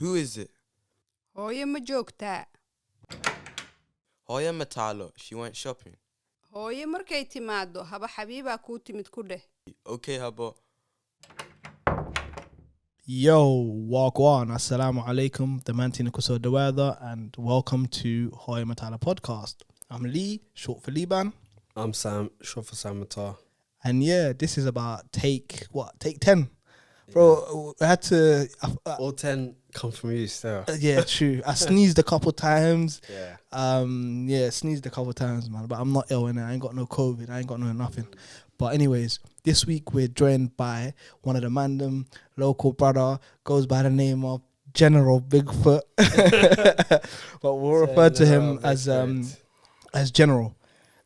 Who is it? Hooyo ma joogtaa? Hooyo Mataalo. She went shopping. Hooyo markay timaado haba xabiibaa kuu timid ku dheh. Okay, habo. Yo, wagwan, assalamu alaikum, the Mantina Kuso Dawada, and welcome to Hooyo Mataalo podcast. I'm Lee, short for Liban. I'm Sam, short for Sam Mataalo. And yeah, this is about take 10. Bro, I had to... all 10 come from you still. Yeah, true. I sneezed a couple times. Yeah. Sneezed a couple times, man. But I'm not ill, innit? I ain't got no COVID. I ain't got no nothing. But anyways, this week we're joined by one of the mandem, local brother, goes by the name of General Bigfoot. But we'll refer to him as General.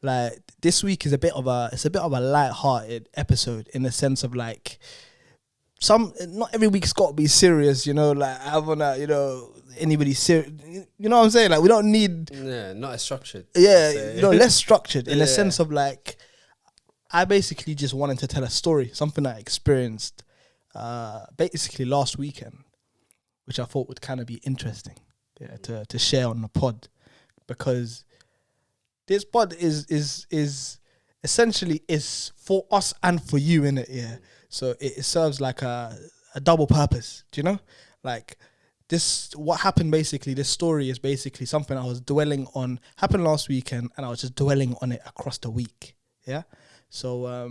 Like, this week is a bit of a light-hearted episode in the sense of like, not every week's got to be serious, you know, like I wanna, you know, anybody serious, you know what I'm saying? Like, we don't need... Yeah, not as structured. Yeah, you know, less structured in the sense of like, I basically just wanted to tell a story, something I experienced basically last weekend, which I thought would kind of be interesting to share on the pod, because this pod is essentially is for us and for you, innit? Yeah. So it serves like a double purpose, do you know? Like what happened basically, this story is basically something I was dwelling on, happened last weekend, and I was just dwelling on it across the week, yeah? So,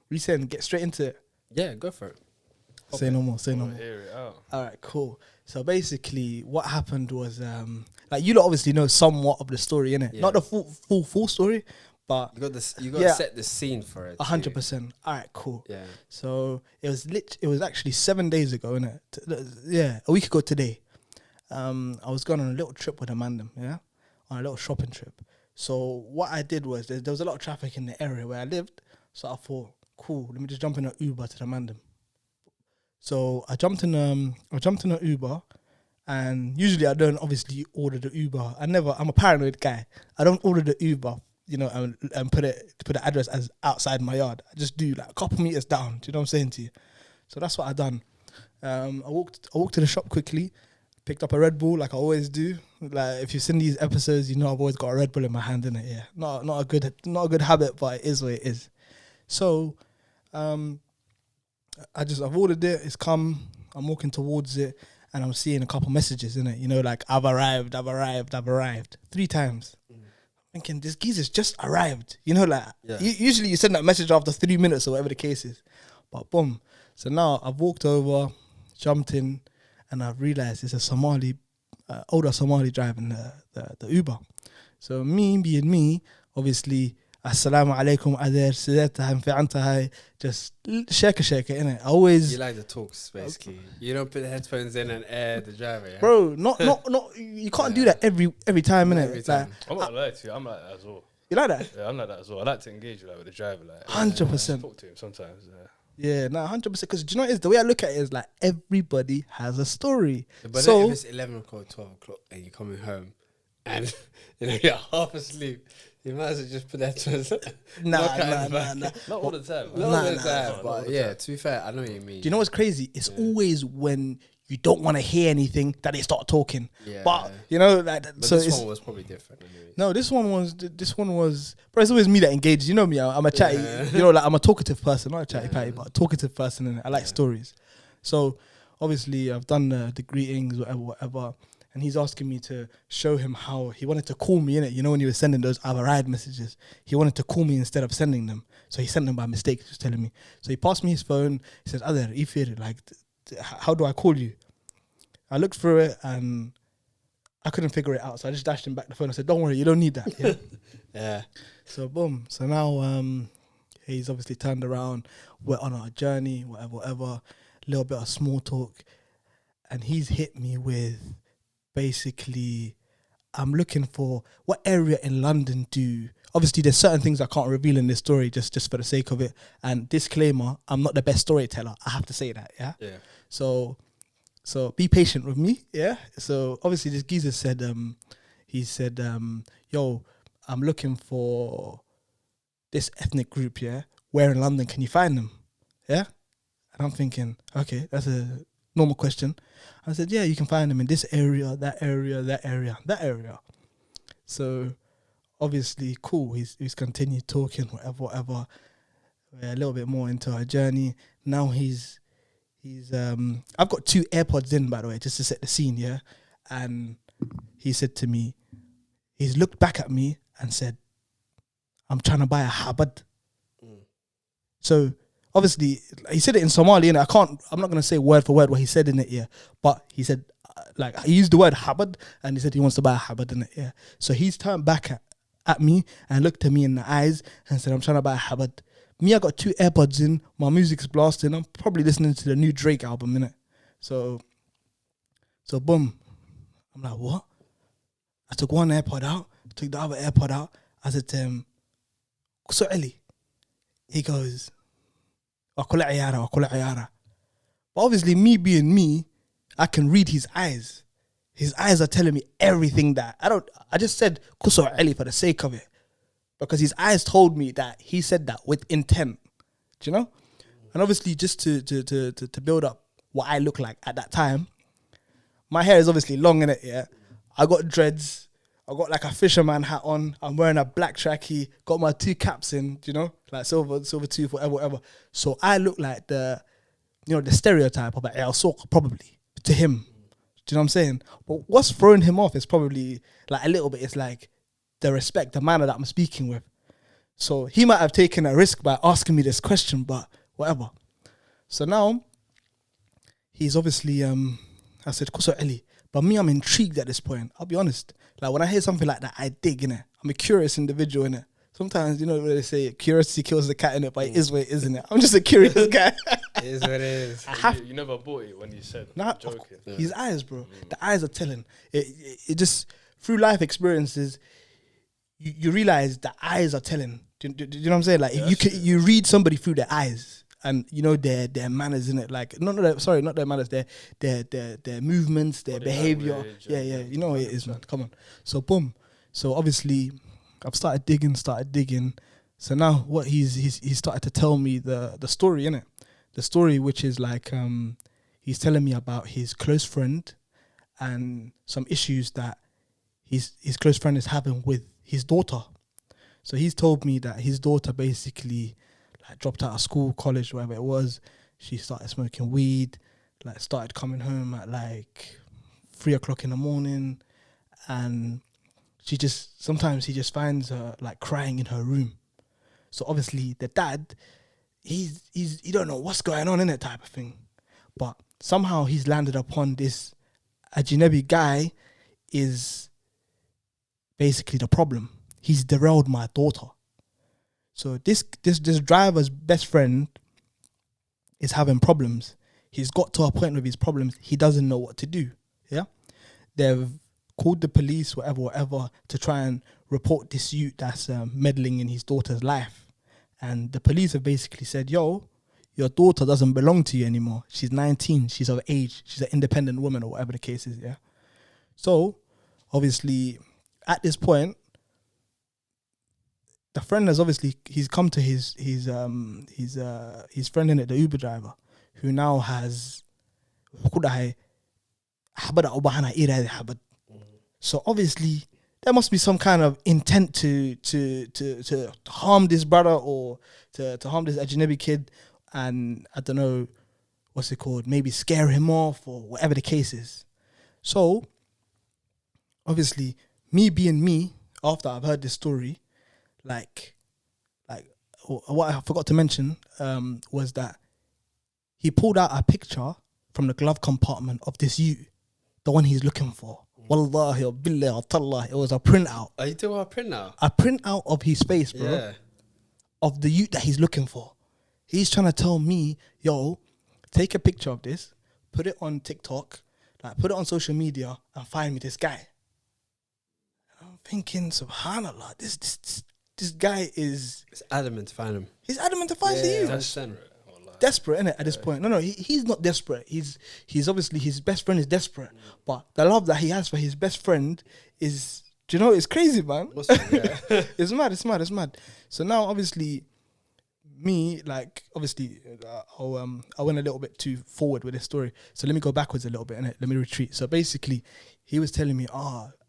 we said get straight into it. Yeah, go for it. Say no more. Hear it out. All right, cool. So basically what happened was, like you lot obviously know somewhat of the story, innit? Yeah. Not the full story, but... You got to set the scene for it. 100%. All right, cool. Yeah. So it was actually 7 days ago, innit? Yeah, a week ago today. I was going on a little trip with a mandem, yeah? On a little shopping trip. So what I did was, there was a lot of traffic in the area where I lived. So I thought, cool, let me just jump in an Uber to the mandem. So I jumped in an Uber, and usually I don't obviously order the Uber. I'm a paranoid guy. I don't order the Uber, you know, and put the address as outside my yard. I just do like a couple meters down. Do you know what I'm saying to you? So that's what I done. I walked to the shop quickly, picked up a Red Bull like I always do. Like if you've seen these episodes, you know I've always got a Red Bull in my hand, innit? Yeah, not a good habit, but it is what it is. So, I've ordered it. It's come. I'm walking towards it, and I'm seeing a couple messages in it. You know, like I've arrived 3 times. Thinking this geezer's just arrived. You know, like usually you send that message after 3 minutes or whatever the case is. But boom. So now I've walked over, jumped in, and I've realized it's a older Somali driving the Uber. So me being me, obviously, assalamu alaikum ader, Ceebta fi anta hai, just shake it, innit? I always... You like the talks, basically. You don't put the headphones in and air the driver, yeah? Bro, not you can't do that every time, innit? Every time. I'm not lying to you, I'm like that as well. You like that? Yeah, I'm like that as well. I like to engage with the driver, like 100%. talk to him sometimes. Yeah, no, 100%. Because do you know what it is? The way I look at it is like everybody has a story. But so then if it's 11 o'clock, 12 o'clock, and you're coming home, and you know you're half asleep, you might as well just put that to nah. Not all the time. Not all the time, Not all but the yeah, time. to be fair, I know what you mean. Do you know what's crazy? It's always when you don't want to hear anything that they start talking. Yeah. But you know, like, But so this one was probably different. Anyways. No, this one was. But it's always me that engages. You know me. I'm a chatty. You know, like I'm a talkative person, not a chatty patty, but a talkative person, and I like stories. So obviously, I've done the greetings, whatever, and he's asking me to show him how he wanted to call me, innit? You know, when he was sending those I've arrived messages, he wanted to call me instead of sending them. So he sent them by mistake. He was telling me. So he passed me his phone. He says, "Adher, Ifir, like, how do I call you?" I looked through it and I couldn't figure it out. So I just dashed him back the phone. I said, "Don't worry, you don't need that." Yeah. Yeah. So boom. So now he's obviously turned around. We're on our journey, whatever. Little bit of small talk. And he's hit me with basically, I'm looking for what area in London do... Obviously, there's certain things I can't reveal in this story just for the sake of it. And disclaimer, I'm not the best storyteller. I have to say that, yeah? Yeah. So be patient with me, yeah? So obviously this geezer said, yo, I'm looking for this ethnic group, yeah? Where in London can you find them? Yeah? And I'm thinking, okay, that's a normal question. I said, yeah, you can find them in this area, that area, that area, that area. So obviously, cool. He's continued talking, whatever. We're a little bit more into our journey. Now he's I've got 2 AirPods in, by the way, just to set the scene, yeah. And he said to me, he's looked back at me and said, I'm trying to buy a habad. So obviously, he said it in Somali, and I'm not going to say word for word what he said in it, yeah. But he said, like, he used the word habad, and he said he wants to buy a habad in it, yeah. So he's turned back at me and looked at me in the eyes and said, I'm trying to buy a habad. Me, I got 2 AirPods in, my music's blasting, I'm probably listening to the new Drake album, innit? So boom. I'm like, what? I took one AirPod out, took the other AirPod out. I said to him, "Kuso Ali?" He goes, "Wakula ayara." But obviously, me being me, I can read his eyes. His eyes are telling me everything that I just said "Kuso Ali" for the sake of it. Because his eyes told me that he said that with intent. Do you know? And obviously, just to build up what I look like at that time, my hair is obviously long in it, yeah. I got dreads. I got like a fisherman hat on. I'm wearing a black trackie. Got my 2 caps in, do you know? Like silver tooth, whatever. So I look like the stereotype of a souk probably to him. Do you know what I'm saying? But what's throwing him off is probably like a little bit, it's like the respect, the manner that I'm speaking with. So he might have taken a risk by asking me this question, but whatever. So now, he's obviously, I said, Kuso Ali. But me, I'm intrigued at this point. I'll be honest. Like, when I hear something like that, I dig, innit? I'm a curious individual, innit? Sometimes, you know what they say, curiosity kills the cat, innit? But it is what it is, innit? I'm just a curious guy. It is what it is. You never bought it when you said, Nah, I'm joking. his eyes, bro. The eyes are telling. It just, through life experiences, you realize the eyes are telling. Do you know what I'm saying? Like, Yeah, you read somebody through their eyes, and you know their manners in it. Like, not their manners, their movements, their Body behavior. language, Yeah, yeah, you know what it is, man. Come on. So boom. So obviously, I've started digging. So now what he's started to tell me the story, innit? The story, which is like he's telling me about his close friend and some issues that his close friend is having with his daughter. So he's told me that his daughter basically like dropped out of school, college, whatever it was. She started smoking weed, like started coming home at like 3 o'clock in the morning, and sometimes he just finds her like crying in her room. So obviously the dad, he don't know what's going on in that type of thing, but somehow he's landed upon this Ajnabi guy is basically the problem. He's derailed my daughter. So this driver's best friend is having problems. He's got to a point with his problems. He doesn't know what to do. Yeah, they've called the police, whatever, to try and report this youth that's meddling in his daughter's life. And the police have basically said, "Yo, your daughter doesn't belong to you anymore. She's 19. She's of age. She's an independent woman," or whatever the case is. Yeah. So obviously, at this point, the friend has he's come to his friend in it, the Uber driver, who now has so obviously there must be some kind of intent to harm this brother or to harm this Ajnabi kid, and I don't know what's it called, maybe scare him off or whatever the case is. So obviously, me being me, after I've heard this story, like what I forgot to mention was that he pulled out a picture from the glove compartment of this you, the one he's looking for. Wallahi, or billahi, or tallah, it was a printout. Are you doing a print now? A printout of his face, bro. Yeah. Of the youth that he's looking for. He's trying to tell me, yo, take a picture of this, put it on TikTok, like put it on social media, and find me this guy. I'm thinking, subhanallah, this guy is... It's adamant to find him. He's adamant to find the youth. That's Desperate, innit, at this point. No, he's not desperate. He's obviously, his best friend is desperate. But the love that he has for his best friend is, do you know, it's crazy, man. Yeah. It's mad. So now, obviously, me, like, obviously, I went a little bit too forward with this story. So let me go backwards a little bit, innit? Let me retreat. So basically, he was telling me,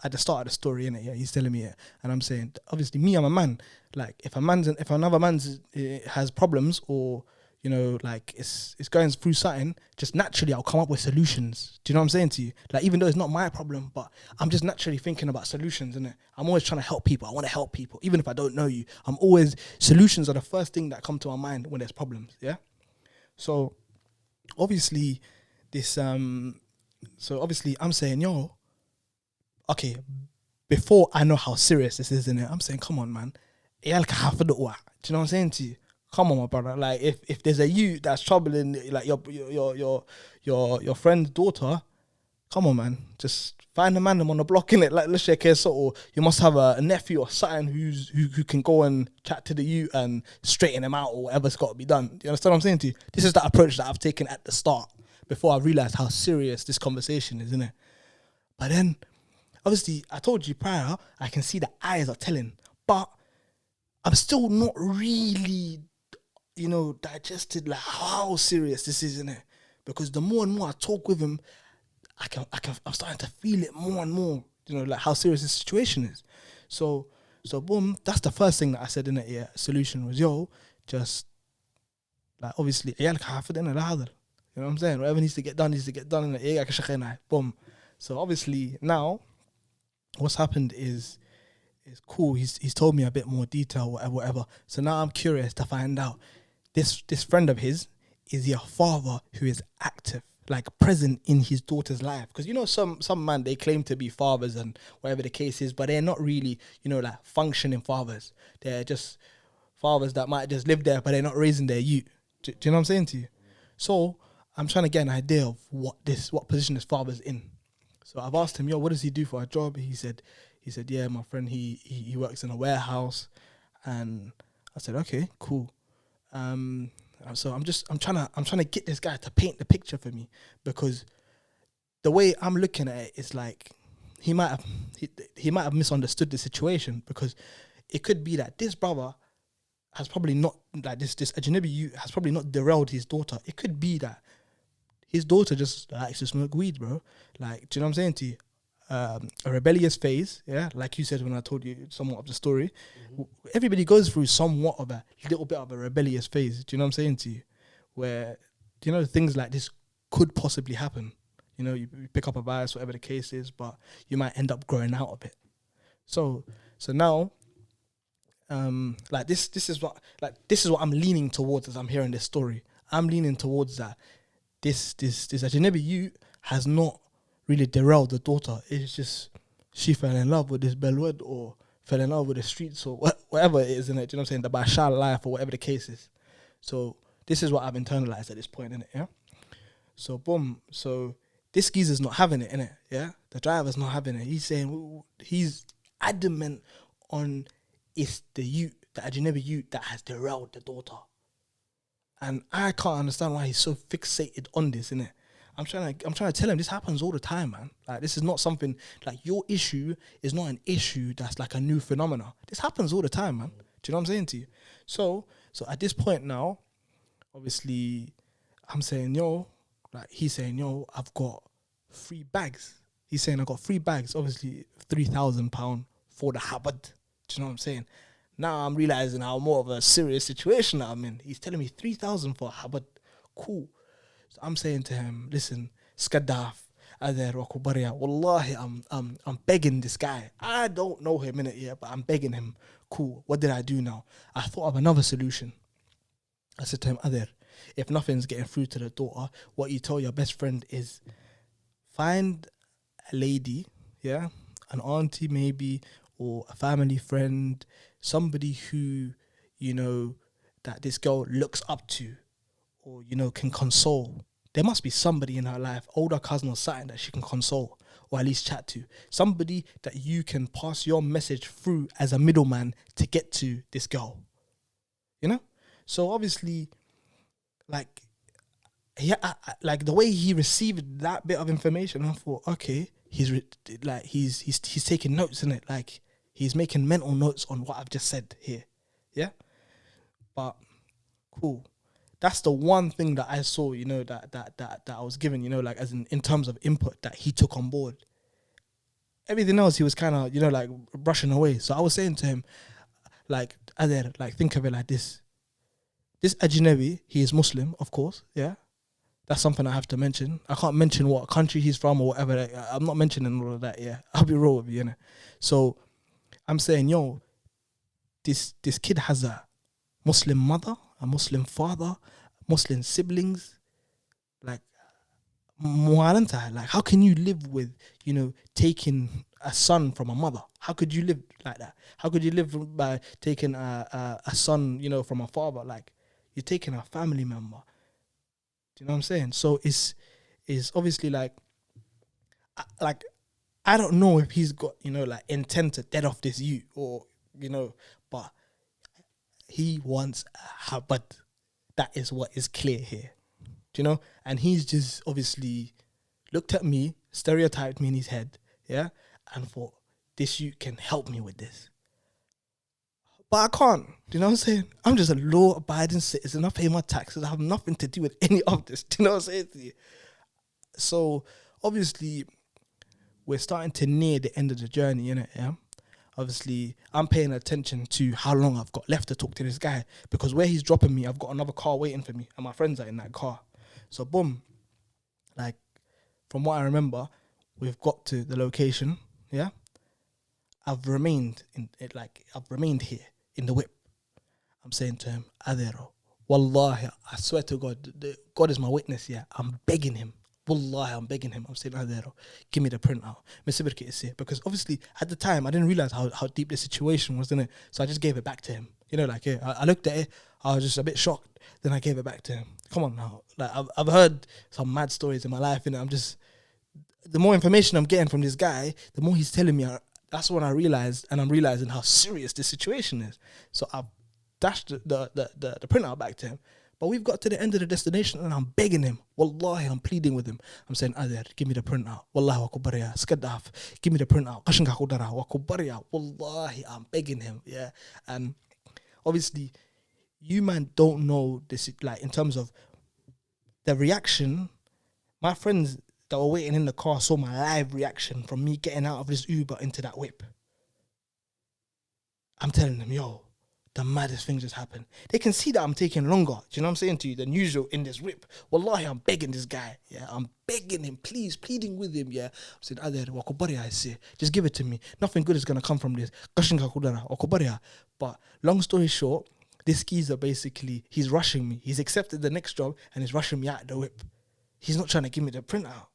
at the start of the story, innit? Yeah, he's telling me it. And I'm saying, obviously, me, I'm a man. Like, if another man's has problems or, you know, like, it's going through something, just naturally, I'll come up with solutions. Do you know what I'm saying to you? Like, even though it's not my problem, but I'm just naturally thinking about solutions, innit? I'm always trying to help people. I want to help people. Even if I don't know you, solutions are the first thing that come to my mind when there's problems, yeah? So, obviously, I'm saying, yo, okay, before I know how serious this is, innit? I'm saying, come on, man. Do you know what I'm saying to you? Come on, my brother. Like, if there's a youth that's troubling, like, your friend's daughter, come on, man. Just find a man on the block, innit? Like, let's shake it. Or you must have a nephew or something who can go and chat to the youth and straighten him out or whatever's got to be done. Do you understand what I'm saying to you? This is the approach that I've taken at the start before I realised how serious this conversation is, innit? But then, obviously, I told you prior, I can see the eyes are telling, but I'm still not really, you know, digested like how serious this is, innit? Because the more and more I talk with him, I'm starting to feel it more and more, you know, like how serious this situation is. So boom, that's the first thing that I said, innit? Yeah, solution was, yo, just like, obviously, you know what I'm saying? Whatever needs to get done, innit? Boom. So obviously now, what's happened is cool. He's told me a bit more detail, whatever. So now I'm curious to find out, this friend of his, is he a father who is active, like present in his daughter's life? Because, you know, some man, they claim to be fathers and whatever the case is, but they're not really, you know, like functioning fathers. They're just fathers that might just live there, but they're not raising their youth. Do you know what I'm saying to you? So I'm trying to get an idea of what position this father's in. So I've asked him, yo, what does he do for a job? He said, yeah, my friend, he works in a warehouse. And I said, okay, cool. So I'm trying to get this guy to paint the picture for me, because the way I'm looking at it is like he might have misunderstood the situation, because it could be that this brother has probably not, like, this ajnabi youth has probably not derailed his daughter. It could be that his daughter just likes to smoke weed, bro. Like, do you know what I'm saying to you? A rebellious phase, yeah, like you said when I told you somewhat of the story. Mm-hmm. Everybody goes through somewhat of a little bit of a rebellious phase. Do you know what I'm saying to you? Where, you know, things like this could possibly happen. You know, you pick up a virus, whatever the case is, but you might end up growing out of it. So now, like this is what I'm leaning towards as I'm hearing this story. I'm leaning towards that this ajnabi youth has not really derailed the daughter. It's just she fell in love with this Belwood, or fell in love with the streets, or whatever it is, innit? Do you know what I'm saying? The Bashar life, or whatever the case is. So this is what I've internalized at this point, innit? Yeah. So boom. So this geezer's not having it, innit? Yeah. The driver's not having it. He's saying, he's adamant on it's the ajnabi youth that has derailed the daughter. And I can't understand why he's so fixated on this, innit? I'm trying to tell him this happens all the time, man. Like, this is not something, like, your issue is not an issue that's like a new phenomena. This happens all the time, man. Do you know what I'm saying to you? So at this point now, obviously, I'm saying, yo, like, he's saying, yo, I've got 3 bags. He's saying I got 3 bags, obviously £3,000 for the habad. Do you know what I'm saying? Now I'm realizing how more of a serious situation that I'm in. He's telling me 3,000 for a habad. Cool. So I'm saying to him, listen, skadaf, Adher Wakubaria, wallahi, I'm begging this guy. I don't know him in it yet, but I'm begging him. Cool. What did I do now? I thought of another solution. I said to him, Adher, if nothing's getting through to the daughter, what you tell your best friend is find a lady, yeah, an auntie maybe, or a family friend, somebody who, you know, that this girl looks up to, or, you know, can console. There must be somebody in her life, older cousin or something, that she can console or at least chat to. Somebody that you can pass your message through as a middleman to get to this girl. You know? So obviously, like, like the way he received that bit of information, I thought, okay, he's taking notes, in it. Like, he's making mental notes on what I've just said here. Yeah? But cool. That's the one thing that I saw, you know, that I was given, you know, like as in terms of input that he took on board. Everything else he was kind of, you know, like brushing away. So I was saying to him, like, Adher, like, think of it like this. This Ajnabi, he is Muslim, of course, yeah? That's something I have to mention. I can't mention what country he's from or whatever. Like, I'm not mentioning all of that, yeah? I'll be real with you, know? So I'm saying, yo, this kid has a Muslim mother, a Muslim father, Muslim siblings. Like, how can you live with, you know, taking a son from a mother? How could you live like that? How could you live by taking a son, you know, from a father? Like, you're taking a family member. Do you know what I'm saying? So it's obviously like I don't know if he's got, you know, like intent to dead off this youth or, you know, but he wants a habad. That is what is clear here. Do you know? And he's just obviously looked at me, stereotyped me in his head, yeah, and thought, this youth can help me with this. But I can't. Do you know what I'm saying? I'm just a law-abiding citizen. I pay my taxes. I have nothing to do with any of this. Do you know what I'm saying to you? So, obviously, we're starting to near the end of the journey, innit, yeah? Obviously, I'm paying attention to how long I've got left to talk to this guy, because where he's dropping me, I've got another car waiting for me, and my friends are in that car. So, boom. Like, from what I remember, we've got to the location, yeah? I've remained here in the whip. I'm saying to him, Adero, Wallahi, I swear to God, God is my witness, yeah? I'm begging him. Wallahi, I'm begging him. I'm saying, Adero, give me the printout. Because obviously, at the time, I didn't realize how deep the situation was, didn't it? So I just gave it back to him. You know, like, yeah, I looked at it, I was just a bit shocked. Then I gave it back to him. Come on now. Like, I've heard some mad stories in my life, and the more information I'm getting from this guy, the more he's telling me. That's when I realized, and I'm realizing how serious this situation is. So I dashed the printout back to him. But we've got to the end of the destination, and I'm begging him. Wallahi, I'm pleading with him. I'm saying, Adher, give me the printout. Wallahi, wakubariya. Skadaf, give me the printout. Qashinka kudara, wakubariya. Wallahi, I'm begging him. Yeah. And obviously, you man don't know this, like, in terms of the reaction. My friends that were waiting in the car saw my live reaction from me getting out of this Uber into that whip. I'm telling them, yo, the maddest thing just happened. They can see that I'm taking longer, do you know what I'm saying to you, than usual in this whip. Wallahi, I'm begging this guy, yeah, I'm begging him, please, pleading with him, yeah. I'm saying, Adher, wakubariya, I say, just give it to me. Nothing good is going to come from this. But long story short, this geezer basically, he's rushing me. He's accepted the next job and he's rushing me out of the whip. He's not trying to give me the printout.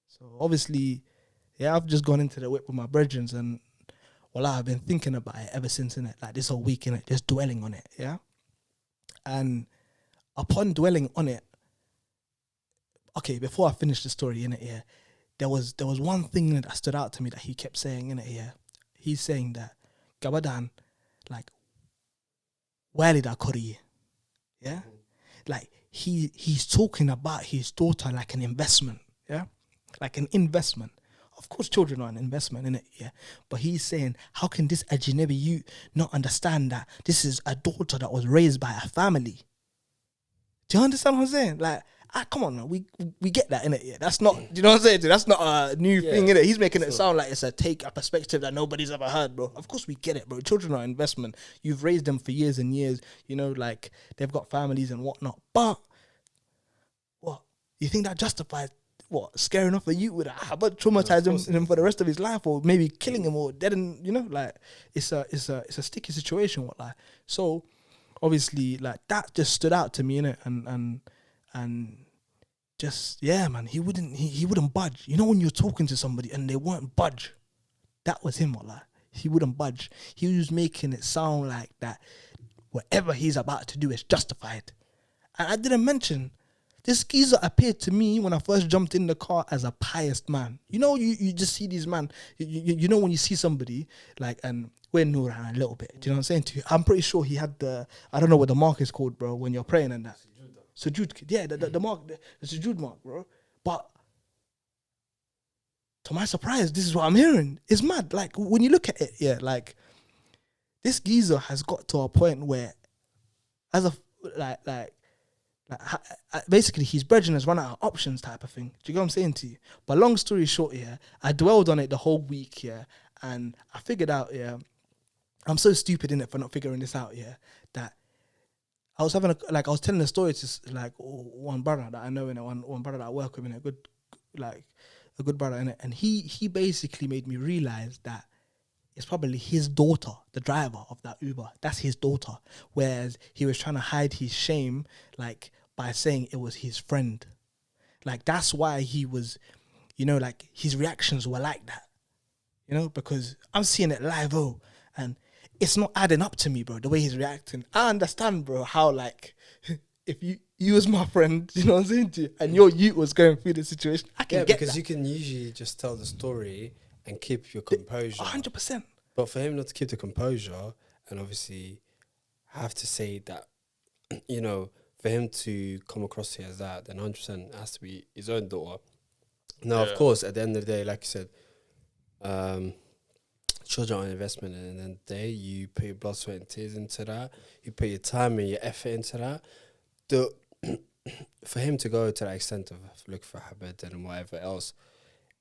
So obviously, yeah, I've just gone into the whip with my brethren, and I've been thinking about it ever since, innit? Like this whole week, innit? Just dwelling on it, yeah? And upon dwelling on it, okay, before I finish the story, innit, yeah, there was one thing that stood out to me that he kept saying, innit, yeah? He's saying that, Gabadan, like, Walida Qari, yeah? Like, he's talking about his daughter like an investment, yeah? Like an investment. Of course, children are an investment, innit? Yeah. But he's saying, how can this Ajnabi you not understand that this is a daughter that was raised by a family? Do you understand what I'm saying? Like, come on, man. We get that, innit? Yeah. That's not, do you know what I'm saying? That's not a new thing, innit? He's making it sound like it's a perspective that nobody's ever heard, bro. Of course we get it, bro. Children are an investment. You've raised them for years and years. You know, like, they've got families and whatnot. But, what? You think that justifies scaring off a youth with that? How about traumatizing him for the rest of his life, or maybe killing him, or dead? And you know, like it's a sticky situation. What, like, so obviously, like, that just stood out to me, innit? And just, yeah, man, he wouldn't budge. You know, when you're talking to somebody and they won't budge, that was him. What, like, he wouldn't budge. He was making it sound like that whatever he's about to do is justified. And I didn't mention, this geezer appeared to me when I first jumped in the car as a pious man. You know, you just see these man. You know when you see somebody, like, and we're Nuran a little bit. Do you know what I'm saying to you? I'm pretty sure he had I don't know what the mark is called, bro, when you're praying and that. Sujood. Yeah, the mark, the sujood mark, bro. But to my surprise, this is what I'm hearing. It's mad. Like, when you look at it, yeah, like, this geezer has got to a point where, as basically his brethren has run out of options type of thing. Do you get what I'm saying to you? But long story short, yeah, I dwelled on it the whole week, yeah, and I figured out, yeah, I'm so stupid in it for not figuring this out, yeah, that I was having I was telling a story to like one brother that I know in it, one brother that I work with in it, a good brother in it, and he basically made me realize that it's probably his daughter, the driver of that Uber. That's his daughter. Whereas he was trying to hide his shame, like, by saying it was his friend. Like, that's why he was, like, his reactions were like that. Because I'm seeing it live, and it's not adding up to me, bro, the way he's reacting. I understand, bro, how, like, if you was my friend, you know what I'm saying to you, and your youth was going through the situation, I can get because that. you can usually just tell the story and keep your composure. 100%. But for him not to keep the composure and obviously have to say that, for him to come across here as that, then 100% has to be his own daughter. Now, of course, at the end of the day, like you said, children are an investment, and at the end of the day, you put your blood, sweat, and tears into that. You put your time and your effort into that. For him to go to that extent of look for habit and whatever else,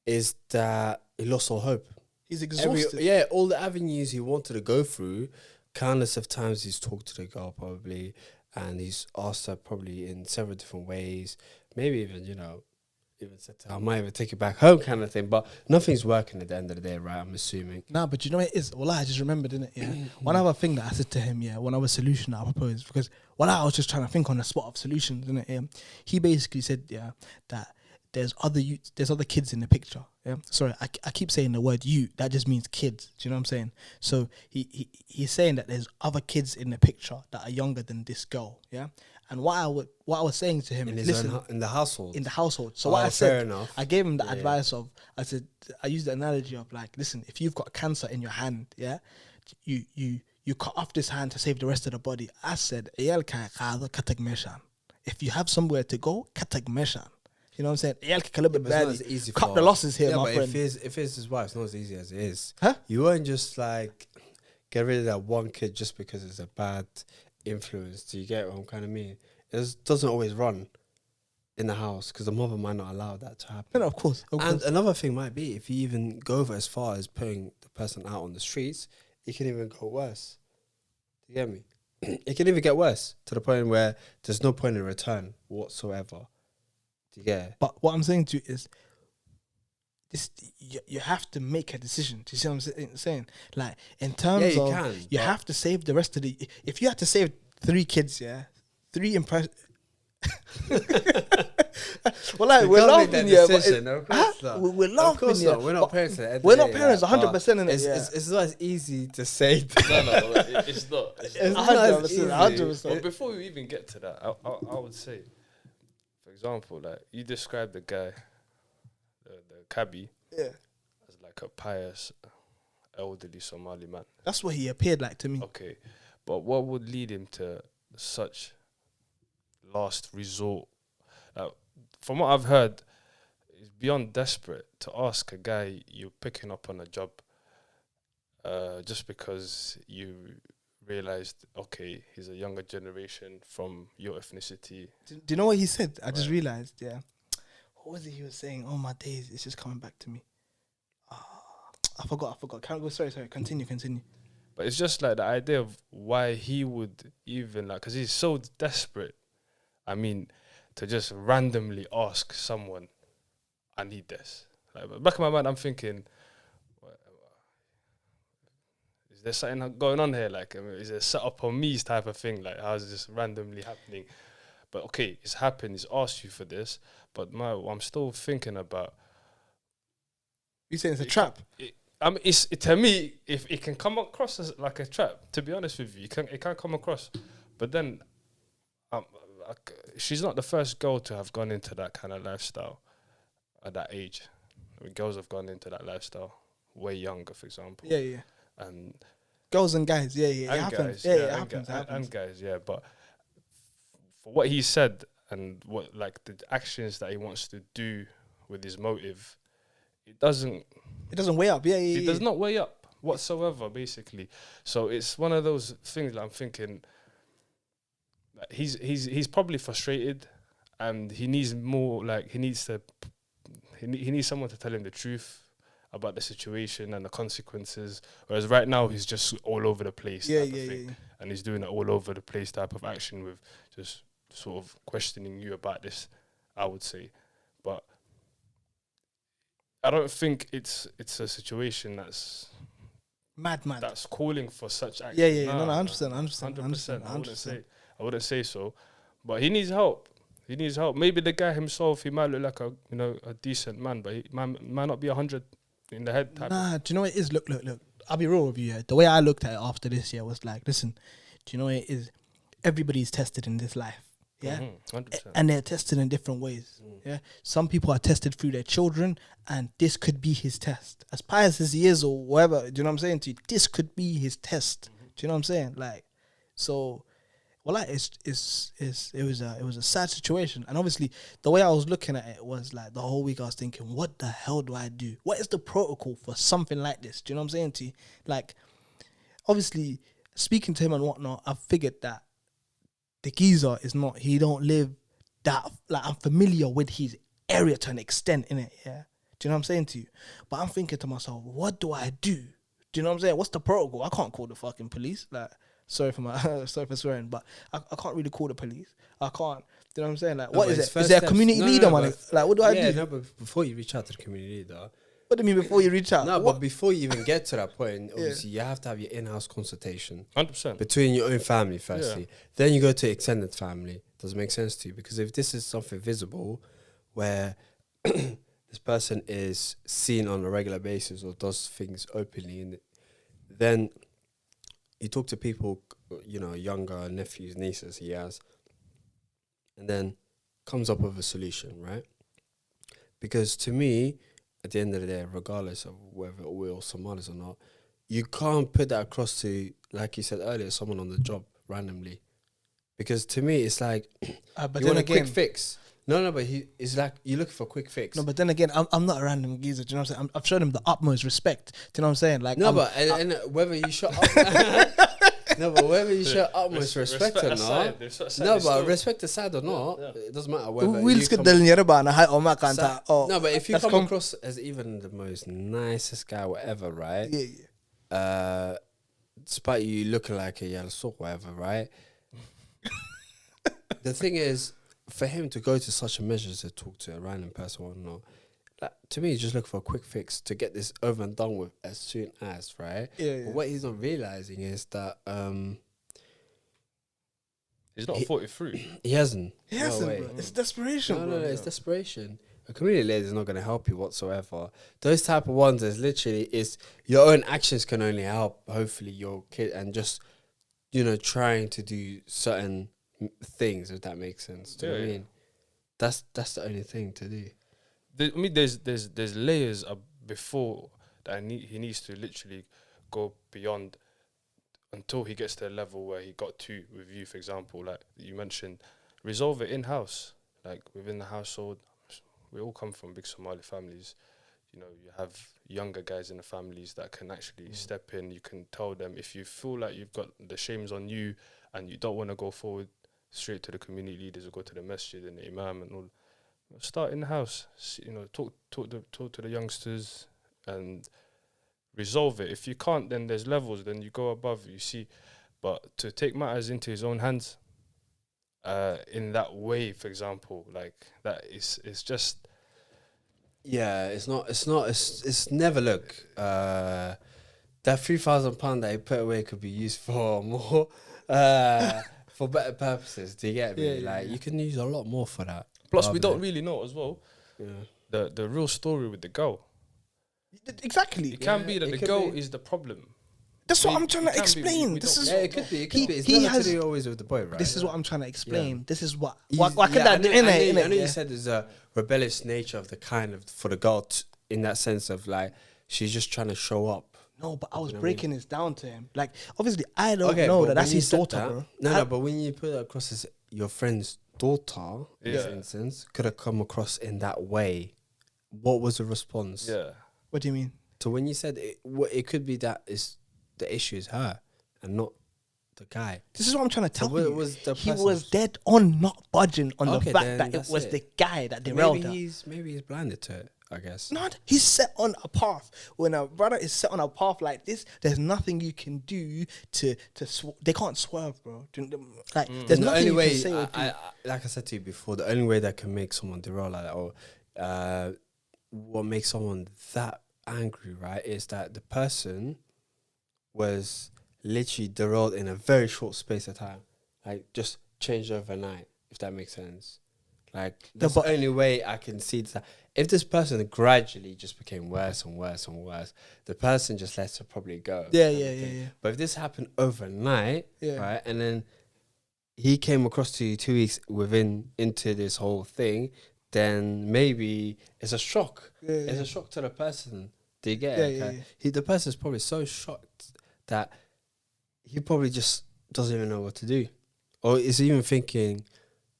is that he lost all hope. He's exhausted. All the avenues he wanted to go through, countless of times he's talked to the girl probably, and he's asked her probably in several different ways, maybe even, even said to her, I might even take you back home kind of thing, but nothing's working at the end of the day, right, I'm assuming. Nah, but you know what it is? Well, I just remembered, innit, yeah? One other thing that I said to him, yeah, one other solution that I proposed, because I was just trying to think on the spot of solutions, innit, yeah? He basically said, yeah, that there's other kids in the picture, yeah? Sorry, I keep saying the word you, that just means kids, do you know what I'm saying? So he's saying that there's other kids in the picture that are younger than this girl, yeah? And what I was saying to him is, listen, in the household. In the household. So what I said, fair enough. I gave him the advice of, I used the analogy of, like, listen, if you've got cancer in your hand, yeah, you cut off this hand to save the rest of the body. I said, if you have somewhere to go, you know what I'm saying? It's not as easy cut the losses here, my friend. If it's his wife, it's not as easy as it is. Huh? You won't just like get rid of that one kid just because it's a bad influence. Do you get what I'm kind of mean? It doesn't always run in the house because the mother might not allow that to happen. No, of course. And another thing might be, if you even go over as far as putting the person out on the streets, it can even go worse. Do you get me? It can even get worse to the point where there's no point in return whatsoever. Do you get it? But what I'm saying to you is, this you have to make a decision. Do you see what I'm saying? Like, in terms you have to save the rest of the... If you had to save 3 kids, yeah, 3 impressions... Well, like, we're laughing, yeah, we're laughing, yeah. We're not parents. We're not parents, 100% in it. It's not as easy to say. No, it's not. It's not as easy. 100%. But before we even get to that, I would say, for example, like, you described the guy, the cabbie, as like a pious, elderly Somali man. That's what he appeared like to me. Okay, but what would lead him to such last resort? From what I've heard, it's beyond desperate to ask a guy you're picking up on a job just because you realized, okay, he's a younger generation from your ethnicity. Do you know what he said? I just realized, yeah. What was it he was saying? Oh, my days, it's just coming back to me. I forgot. Can't go. Sorry. Continue. But it's just like the idea of why he would even, like, because he's so desperate. I mean, to just randomly ask someone, I need this. Like, back in my mind, I'm thinking, is there something going on here? Like, I mean, is there set up on me type of thing? Like, how is this randomly happening? But okay, it's happened. He's asked you for this. But I'm still thinking about. You saying it's a trap? To me, if it can come across as like a trap, to be honest with you, it can come across. But then, she's not the first girl to have gone into that kind of lifestyle at that age. I mean, girls have gone into that lifestyle way younger, for example. Yeah. And girls and guys, it happens. It happens. And guys, yeah. But for what he said and what, like, the actions that he wants to do with his motive, it doesn't weigh up. It does not weigh up whatsoever, basically. So it's one of those things that I'm thinking, like, he's probably frustrated, and he needs more. Like he needs someone to tell him the truth about the situation and the consequences. Whereas right now he's just all over the place. Yeah, type of yeah, thing. yeah. And he's doing it all over the place type of action with just sort of questioning you about this, I would say. But I don't think it's a situation that's Mad. that's calling for such action. Yeah, yeah, no, Nah, 100%, 100%, 100%. I wouldn't say so. But he needs help. He needs help. Maybe the guy himself, he might look like a decent man, but he might not be 100 in the head type. Nah, do you know what it is? Look. I'll be real with you. Yeah. The way I looked at it after this year was like, listen, do you know what it is? Everybody's tested in this life. Yeah. 100%. And they're tested in different ways. Yeah. Some people are tested through their children, and this could be his test. As pious as he is or whatever, do you know what I'm saying to you? This could be his test. Do you know what I'm saying? Like, so, well, like, it was a sad situation. And obviously, the way I was looking at it was like the whole week I was thinking, what the hell do I do? What is the protocol for something like this? Do you know what I'm saying to you? Like, obviously, speaking to him and whatnot, I figured that the geezer is not, he don't live that, like, I'm familiar with his area to an extent, innit, yeah? Do you know what I'm saying to you? But I'm thinking to myself, what do I do? Do you know what I'm saying? What's the protocol? I can't call the fucking police. Like, sorry for swearing, but I can't really call the police. I can't, do you know what I'm saying? Like, No, what but is it's it? first Is there a steps. community No, leader, no, man? but Like, what do I yeah, do? no, but before you reach out to the community leader, What do you mean before you reach out? no, What? but before you even get to that point, obviously you have to have your in-house consultation 100%. between your own family firstly. Then you go to extended family. Does it make sense to you? Because if this is something visible where this person is seen on a regular basis or does things openly, and then you talk to people, younger nephews, nieces he has, and then comes up with a solution, right? Because to me, at the end of the day, regardless of whether we're all Somalis or not, you can't put that across to, like you said earlier, someone on the job randomly. Because to me, it's like, But you then want a again, quick fix. No, but it's like you're looking for a quick fix. no, but then again, I'm not a random geezer. Do you know what I'm saying? I've shown him the utmost respect. Do you know what I'm saying? Like, No, but and whether you show up, no, but whether you show utmost respect or not, no, but respect aside or not, it doesn't matter whether we'll you get come the Yoruba and I my aside- kanta. Oh, no, but if you that's come across as even the most nicest guy, whatever, right? yeah. Despite you looking like a yellow sock, whatever, right? The thing is, for him to go to such a measure to talk to a random person or not, like, to me, just look for a quick fix to get this over and done with as soon as, right? Yeah. But what he's not realizing is that He's not thought it through. he hasn't. He No hasn't, way. bro. It's desperation, No, bro. it's desperation. A community leader is not going to help you whatsoever. Those type of ones is literally is your own actions can only help. Hopefully, your kid and just trying to do certain things, if that makes sense. Do you know what I mean? That's the only thing to do. There's layers before that he needs to literally go beyond until he gets to a level where he got to with you, for example, like you mentioned, resolve it in-house, like within the household. We all come from big Somali families. You have younger guys in the families that can actually step in. You can tell them if you feel like you've got the shame's on you and you don't want to go forward, straight to the community leaders or go to the masjid and the imam and all. Start in the house. Talk to the youngsters and resolve it. If you can't, then there's levels. Then you go above. You see, but to take matters into his own hands, in that way, for example, like that it's just. Yeah, it's never look. That £3,000 that he put away could be used for more, for better purposes. Do you get me? Yeah, you can use a lot more for that. Plus, we don't really know as well Yeah. the real story with the girl. Exactly. It can be that it the could girl be. is the problem. That's what It- I'm trying it to can be, explain. we This don't is know. Yeah, it could be. He- It's he never has- to do always with the boy, right? This is what I'm trying to explain. Yeah. This is what. He's- Why could I that? know you said there's a rebellious nature of the kind of for the girl in that sense of like she's just trying to show up. No, but I was You know what I breaking this down to him. Like, obviously, I don't know but that that's when you his said daughter, that- bro. No, but when you put it across as your friend's daughter, Yeah. for instance, could have come across in that way, what was the response? Yeah. What do you mean? So when you said it could be that is the issue is her and not the guy. This is what I'm trying to tell what you. was the He person- was dead on not budging on Okay, the fact then that it that's was it. the guy that derailed her. Maybe he's blinded to it, I guess. No, he's set on a path. When a brother is set on a path like this, there's nothing you can do to they can't swerve, bro. Like there's the nothing only you way, can say. Or do. I, like I said to you before, the only way that can make someone derail like that, or what makes someone that angry, right, is that the person was literally derailed in a very short space of time, like just changed overnight, if that makes sense. Like that's the only way I can see that. If this person gradually just became worse and worse and worse, the person just lets it probably go. Yeah. But if this happened overnight, Yeah. right, and then he came across to you 2 weeks into this whole thing, then maybe it's a shock. It's a shock to the person. Do you get it? The person's probably so shocked that he probably just doesn't even know what to do, or is even thinking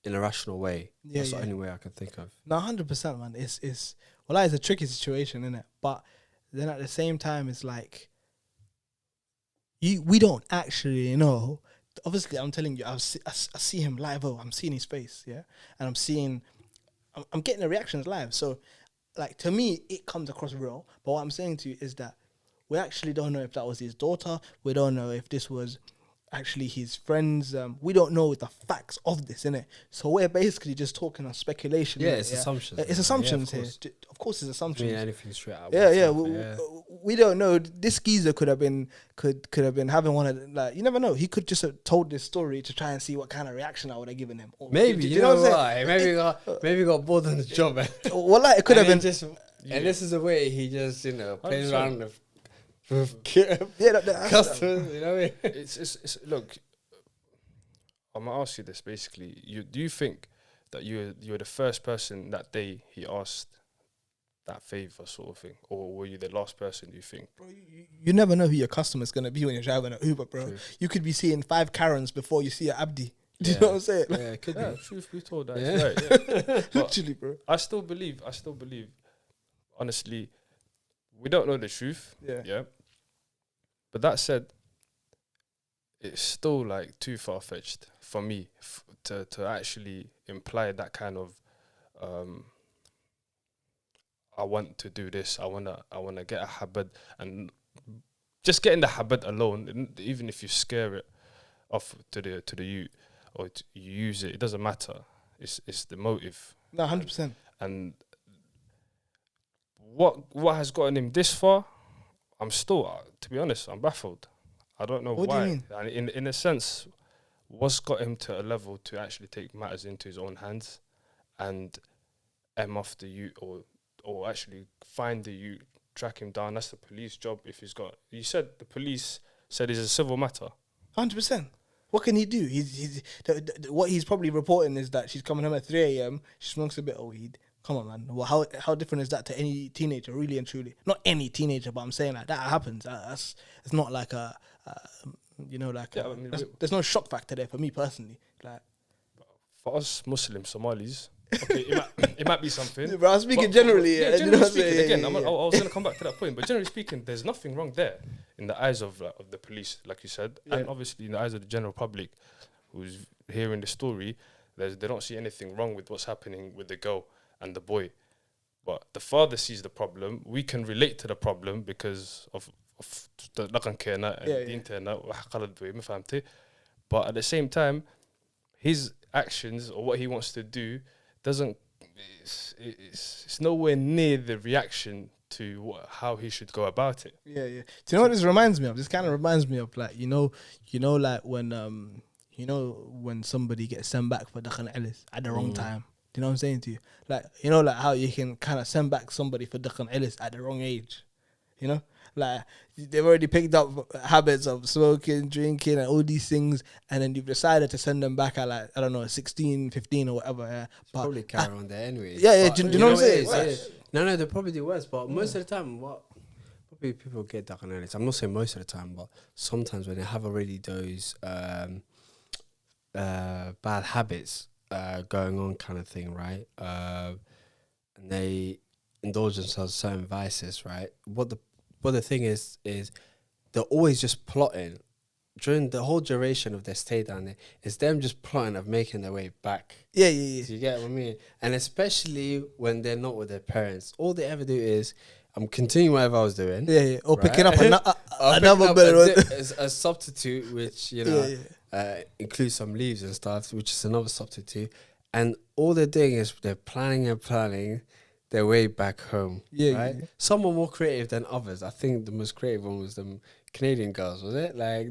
in a rational way. That's the only way I can think of. No, 100%, man. It's it's a tricky situation, isn't it? But then at the same time, it's like we don't actually know. Obviously, I'm telling you, I see him live. Oh, I'm seeing his face, yeah, and I'm getting the reactions live. So, like, to me, it comes across real. But what I'm saying to you is that we actually don't know if that was his daughter. We don't know if this was actually his friends. We don't know the facts of this, innit? So we're basically just talking on speculation. Yeah, it's assumptions. It's assumptions Yeah, here. Of course, it's I assumptions. mean, anything straight out. Yeah. We don't know. This geezer could have been having one of the, like, you never know. He could just have told this story to try and see what kind of reaction I would have given him. Or, Maybe do you know what I'm why? saying? Maybe got bored on the job. Well, like, it could have been just. And this is the way he just plays 100%. around with yeah. customers. You know what I mean? It's look. I'm gonna ask you this basically. Do you think that you were the first person that day he asked that favor sort of thing, or were you the last person? Do you think? Bro, you never know who your customer's gonna be when you're driving an Uber, bro. True. You could be seeing 5 Karens before you see an Abdi. Do you Yeah. know what I'm saying? Yeah, it could Yeah, be. truth be told, that's Yeah. right. Yeah. But Literally, bro. I still believe. Honestly, we don't know the truth. Yeah. Yeah. But that said, it's still like too far fetched for me to actually imply that kind of. I want to do this. I wanna get a habit, and just getting the habit alone, even if you scare it off to the youth or you use it, it doesn't matter. It's the motive. No, 100%. And what has gotten him this far? I'm still, to be honest, I'm baffled. I don't know What do you why. mean? And in a sense, what's got him to a level to actually take matters into his own hands and off the youth, or actually find the youth, track him down? That's the police job. If he's got, you said the police said it's a civil matter. 100%. What can he do? What he's probably reporting is that she's coming home at 3 a.m. She smokes a bit of weed. Come on, man. Well, how different is that to any teenager, really and truly? Not any teenager, but I'm saying like that happens. It's not like there's no shock factor there for me personally. Like, For us Muslim Somalis, okay, it might be something. bro, I'm speaking But- generally. Yeah, Yeah, generally what I'm speaking, saying? again, Yeah, I was going to come back to that point, but generally speaking, there's nothing wrong there in the eyes of the police, like you said, and Yeah. obviously in the eyes of the general public who's hearing the story. They don't see anything wrong with what's happening with the girl and the boy, but the father sees the problem. We can relate to the problem because of the dhaqan keena and Yeah, yeah. diinteena wax qalad wey, ma fahamtay? But at the same time, his actions or what he wants to do doesn't. It's nowhere near the reaction to how he should go about it. Yeah. Do you know what this reminds me of? This kind of reminds me of, like, like when somebody gets sent back for Dakhan Ellis at the wrong time. Do you know what I'm saying to you? Like, like how you can kind of send back somebody for Dakhan Ellis at the wrong age. Like, they've already picked up habits of smoking, drinking, and all these things, and then you've decided to send them back at, like, I don't know, 16, 15 or whatever. Yeah. But Probably carry on there anyway. Yeah, But do you know what I'm saying? it is? No, they probably do worse. But most of the time, probably people get dark analysis. I'm not saying most of the time, but sometimes when they have already those bad habits going on, kind of thing, right? And they indulge themselves in certain vices, right? What the thing is they're always just plotting during the whole duration of their stay down there, it's them just plotting of making their way back. Yeah, yeah, Do you get what I mean? And especially when they're not with their parents, all they ever do is, I'm continuing whatever I was doing. yeah. Or Right. picking up Or another picking up bit. a substitute, which includes some leaves and stuff, which is another substitute. And all they're doing is they're planning and planning their way back home. Yeah, right. yeah. Some are more creative than others. I think the most creative one was them Canadian girls, was it? Like,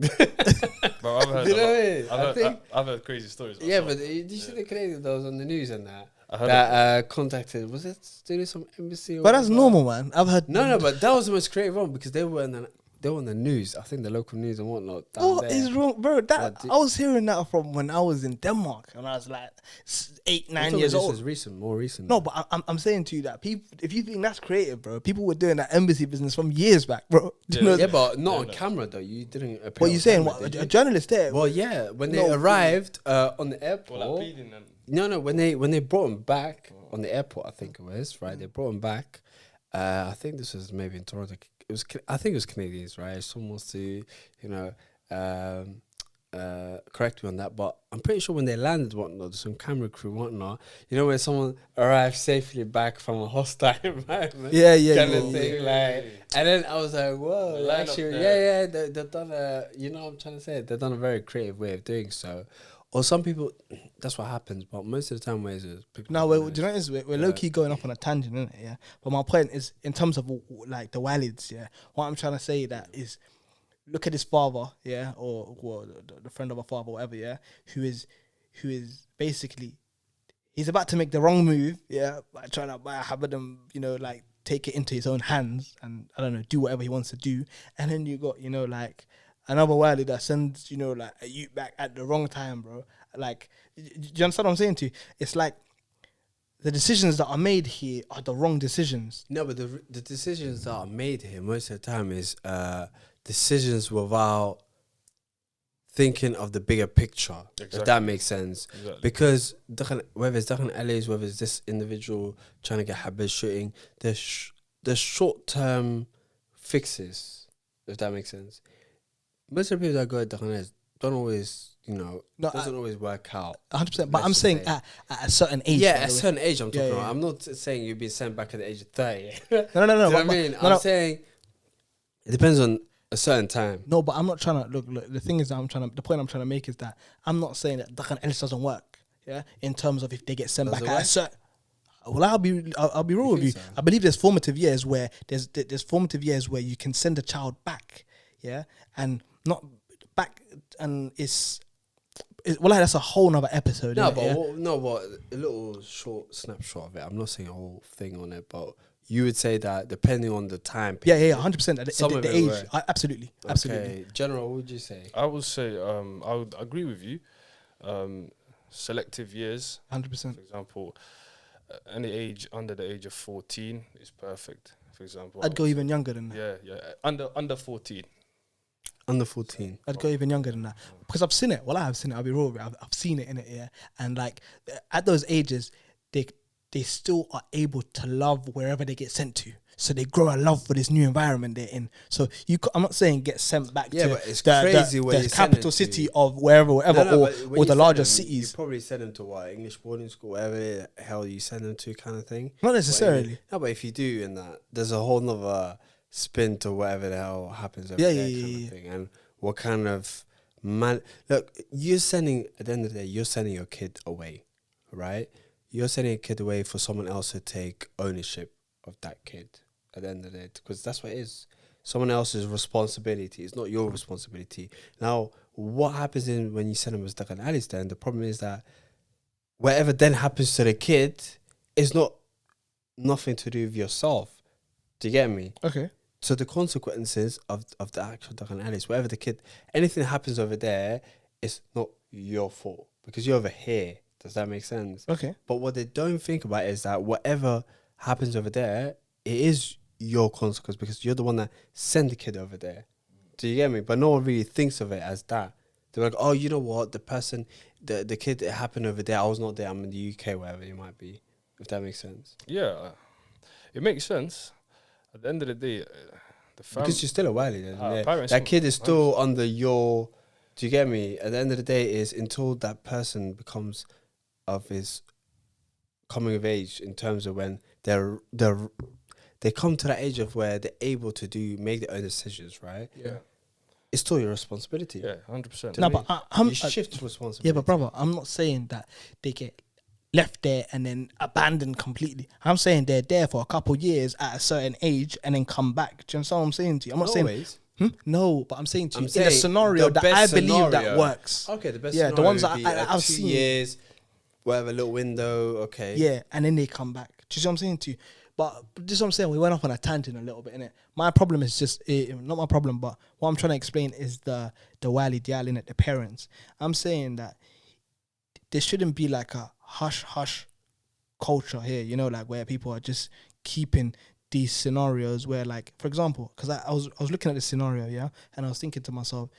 Bro, I've heard, you know what I mean? I've heard crazy stories. Yeah, myself. but did you see the Canadian girls on the news and that? I heard That contacted, was it doing some embassy? Or But that's whatever? normal, man. I've heard. No, but that was the most creative one because they were on the news. I think the local news and whatnot. Down What there. is wrong, bro? That What, I was hearing that from when I was in Denmark, and I was like 8, I 9 thought years this old. was recent, more recent. No, but I'm saying to you that people, if you think that's creative, bro, people were doing that embassy business from years back, bro. Do you know? Yeah, but not Yeah, on no. camera though. You didn't. appear What on you saying? camera, What did a you? journalist there? Well, yeah. When they No, arrived on the airport. Well, like pleading and No, when they brought him back on the airport, I think it was right. They brought him back. I think this was maybe in Toronto. It was. I think it was Canadians, right? Someone wants to, correct me on that, but I'm pretty sure when they landed, whatnot, there's some camera crew, whatnot. You know, when someone arrives safely back from a hostile environment, Yeah, kind of yeah. thing, like. And then I was like, whoa, The line up actually, there. they've done a, you know what I'm trying to say? They've done a very creative way of doing so. Or some people, that's what happens, but most of the time, people. No, do you know what it is? We're low key going off on a tangent, isn't it? Yeah. But my point is, in terms of like the walids, yeah. What I'm trying to say that is, look at his father, yeah, or the friend of a father, whatever, yeah, who is basically, he's about to make the wrong move, yeah, by trying to have them, like take it into his own hands and I don't know, do whatever he wants to do, and then you got, like another wily that sends, like a youth back at the wrong time, bro. Like, do you understand what I'm saying to you? It's like the decisions that are made here are the wrong decisions. No, but the decisions that are made here most of the time is decisions without thinking of the bigger picture, if Exactly. that makes sense. Exactly. Because whether it's Dakhan LA's, whether it's this individual trying to get habit shooting, there's short-term fixes, if that makes sense. Most of the people that go to Dakhan LA's don't always, doesn't always work out. 100%. But Let's I'm just saying say. at a certain age. Yeah, by at the a way. certain age I'm talking Yeah, about. yeah. I'm not saying you've been sent back at the age of 30. No. Do you know what I but- mean? no, I'm no. saying it depends on a certain time. No, but I'm not trying to look. The thing is, the point I'm trying to make is that I'm not saying that Dakhan Ellis doesn't work. Yeah, in terms of if they get sent Does back it at a work? certain. Well, I'll be real with you. think so? I believe there's formative years where there's formative years where you can send a child back. Yeah, and not back, and well, that's a whole nother episode. No, innit, but yeah? a little short snapshot of it. I'm not saying a whole thing on it, but you would say that depending on the time. Yeah, period. 100%. Some of The it age, were. absolutely. Okay, General, what would you say? I would say I would agree with you. Selective years, 100%. for example, any age under the age of 14 is perfect. For example, I'd go even younger than that. Yeah, under 14. Under 14. I'd go even younger than that because I've seen it. Well, I have seen it. I'll be real with you. I've seen it in it, yeah. And like at those ages, they still are able to love wherever they get sent to. So they grow a love for this new environment they're in. So I'm not saying get sent back Yeah, to but it's crazy where the you send capital them city to. of wherever, No, or but when or you the larger send them, cities. You probably send them to what, English boarding school, whatever the hell you send them to, kind of thing. Not necessarily. No, but if you do, in that, there's a whole nother spin to whatever the hell happens over Yeah, there, yeah, kind yeah. of thing. And what kind of man? Look, you're sending. At the end of the day, you're sending your kid away, right? You're sending a kid away for someone else to take ownership of that kid. At the end of the day, because that's what it is. Someone else's responsibility. It's not your responsibility. Now, what happens when you send them as Dakhan Ali's then? The problem is that whatever then happens to the kid is nothing to do with yourself. Do you get me? Okay. So the consequences of the actual Dakhan Ali's, whatever the kid, anything that happens over there, it's not your fault because you're over here. Does that make sense? Okay. But what they don't think about is that whatever happens over there, it is your consequence because you're the one that sent the kid over there. Do you get me? But no one really thinks of it as that. They're like, oh, you know what? The person, the kid, it happened over there. I was not there. I'm in the UK, wherever it might be. If that makes sense. Yeah, it makes sense. At the end of the day, the family. Because you're still a wily. parents That kid is still under your Do you get me? At the end of the day, is until that person becomes of his coming of age in terms of when they come to that age of where they're able to make their own decisions, right? Yeah. It's still your responsibility. Yeah, 100%. No, me, but I'm You shift responsibility. yeah, but brother, I'm not saying that they get left there and then abandoned completely. I'm saying they're there for a couple years at a certain age and then come back. Do you understand what I'm saying to you? I'm not saying Always. no, but I'm saying to you in a saying scenario the that I best believe that scenario. works. Okay, the best Yeah, the scenario ones would that be I've 2 seen. years, whatever little window. Okay. Yeah, and then they come back. Do you see what I'm saying to you? But this is what I'm saying. We went off on a tangent a little bit, innit? My problem is just not my problem, but what I'm trying to explain is the wily dial in it, the parents. I'm saying that there shouldn't be like a hush culture here, you know, like where people are just keeping these scenarios where, like, for example, because I was looking at this scenario, yeah, and I was thinking to myself,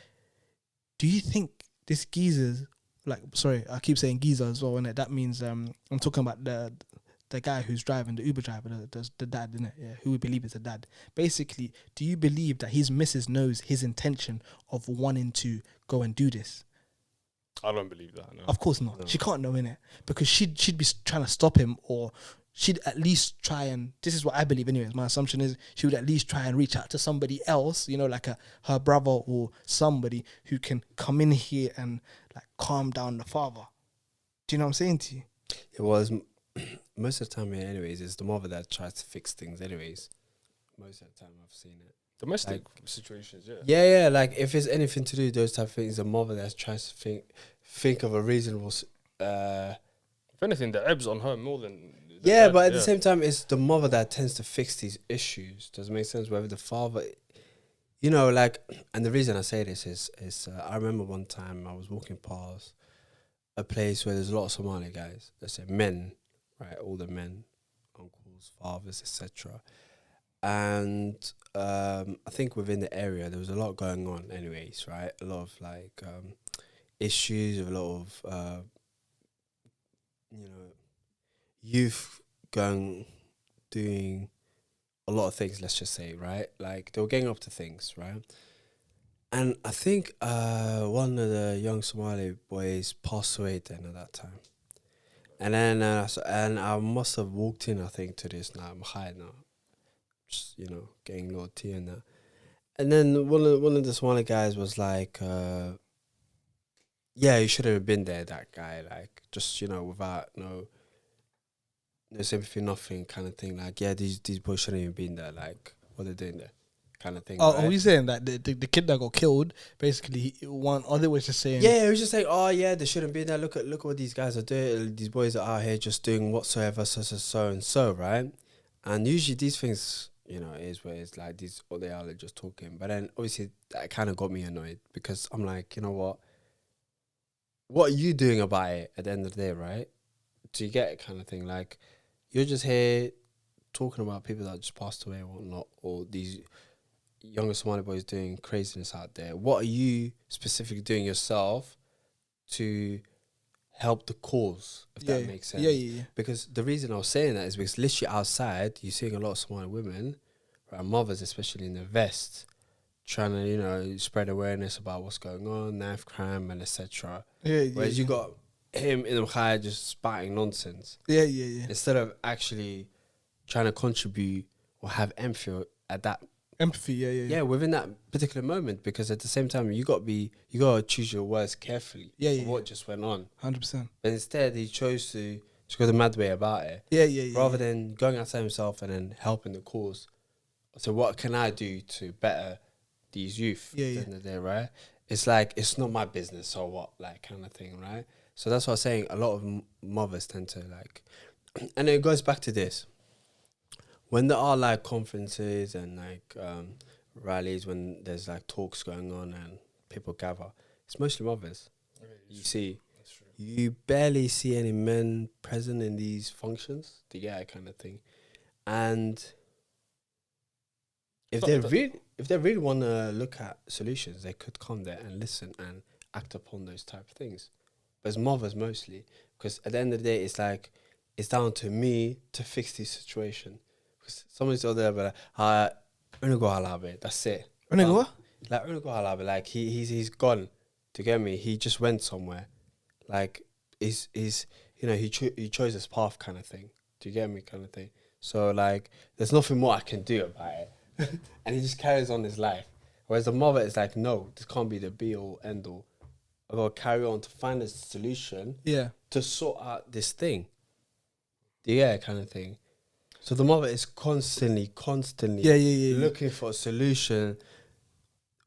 do you think this geezer's like, sorry, I keep saying geezer as well, and that means I'm talking about the guy who's driving, the Uber driver, the dad, innit? Yeah, who we believe is a dad. Basically, do you believe that his missus knows his intention of wanting to go and do this? I don't believe that. No. Of course not. No. She can't know, innit? Because she'd be trying to stop him, or she'd at least try and, this is what I believe anyways, my assumption is she would at least try and reach out to somebody else, you know, like her brother or somebody who can come in here and like calm down the father. Do you know what I'm saying to you? It was most of the time, anyways, it's the mother that tries to fix things anyways. Most of the time I've seen it. Domestic situations, yeah. Yeah, like if it's anything to do with those type of things, the mother that tries to think of a reasonable if anything, the ebbs on her more than yeah, but at the same time, it's the mother that tends to fix these issues. Does it make sense? Whether the father, you know, like, and the reason I say this is I remember one time I was walking past a place where there's a lot of Somali guys. Let's say men, right? All the men, uncles, fathers, etc. And I think within the area there was a lot going on. Anyways, right? A lot of like issues, a lot of you know, youth doing a lot of things, let's just say, right? Like they were getting up to things, right? And I think one of the young Somali boys passed away then at that time. And then and I must have walked in, I think, to this now. I'm high now, just, you know, getting a little tea and that. And then one of the Somali guys was like, yeah, you shouldn't have been there, that guy. Like, just, you know, without no sympathy, nothing kind of thing. Like, yeah, these boys shouldn't even been there. Like, what they're doing there, kind of thing. Oh, right? are we saying that the kid that got killed, basically, one other was just saying, yeah, he was just saying, oh yeah, they shouldn't be there. Look at what these guys are doing. These boys are out here just doing whatsoever, so and so, right? And usually these things, you know, is where it's like these, or they are like just talking. But then obviously that kind of got me annoyed because I'm like, you know what? What are you doing about it at the end of the day, right? Do you get it, kind of thing? Like, you're just here talking about people that just passed away or whatnot, or these younger Somali boys doing craziness out there. What are you specifically doing yourself to help the cause, if that makes sense? Yeah. Because the reason I was saying that is because literally outside, you're seeing a lot of Somali women, right, mothers especially in the vest, trying to, you know, spread awareness about what's going on, knife crime and etc. Whereas you got him in the Khaya just spouting nonsense. Yeah. Instead of actually trying to contribute or have empathy at that. Empathy, yeah. Within that particular moment, because at the same time you gotta choose your words carefully. What just went on. 100%. But instead he chose to go the mad way about it. Yeah. Rather than going outside himself and then helping the cause. So what can I do to better these youth at the end of the day, right? It's like, it's not my business, so what, like, kind of thing, right? So that's what I'm saying. A lot of mothers tend to like, and it goes back to this. When there are like conferences and like rallies, when there's like talks going on and people gather, it's mostly mothers. You see, you barely see any men present in these functions. Do you get that kind of thing? And if they really want to look at solutions, they could come there and listen and act upon those type of things. But it's mothers mostly, because at the end of the day, it's like, it's down to me to fix this situation. Because somebody's out there, but that's it. Unago what? Like, like he's gone. Do you get me? He just went somewhere. Like, is you know, he chose his path kind of thing. Do you get me? Kind of thing. So, like, there's nothing more I can do about it. And he just carries on his life. Whereas the mother is like, no, this can't be the be-all, end-all. I've got to carry on to find a solution Yeah. to sort out this thing. Yeah, kind of thing. So the mother is constantly Yeah. looking for a solution,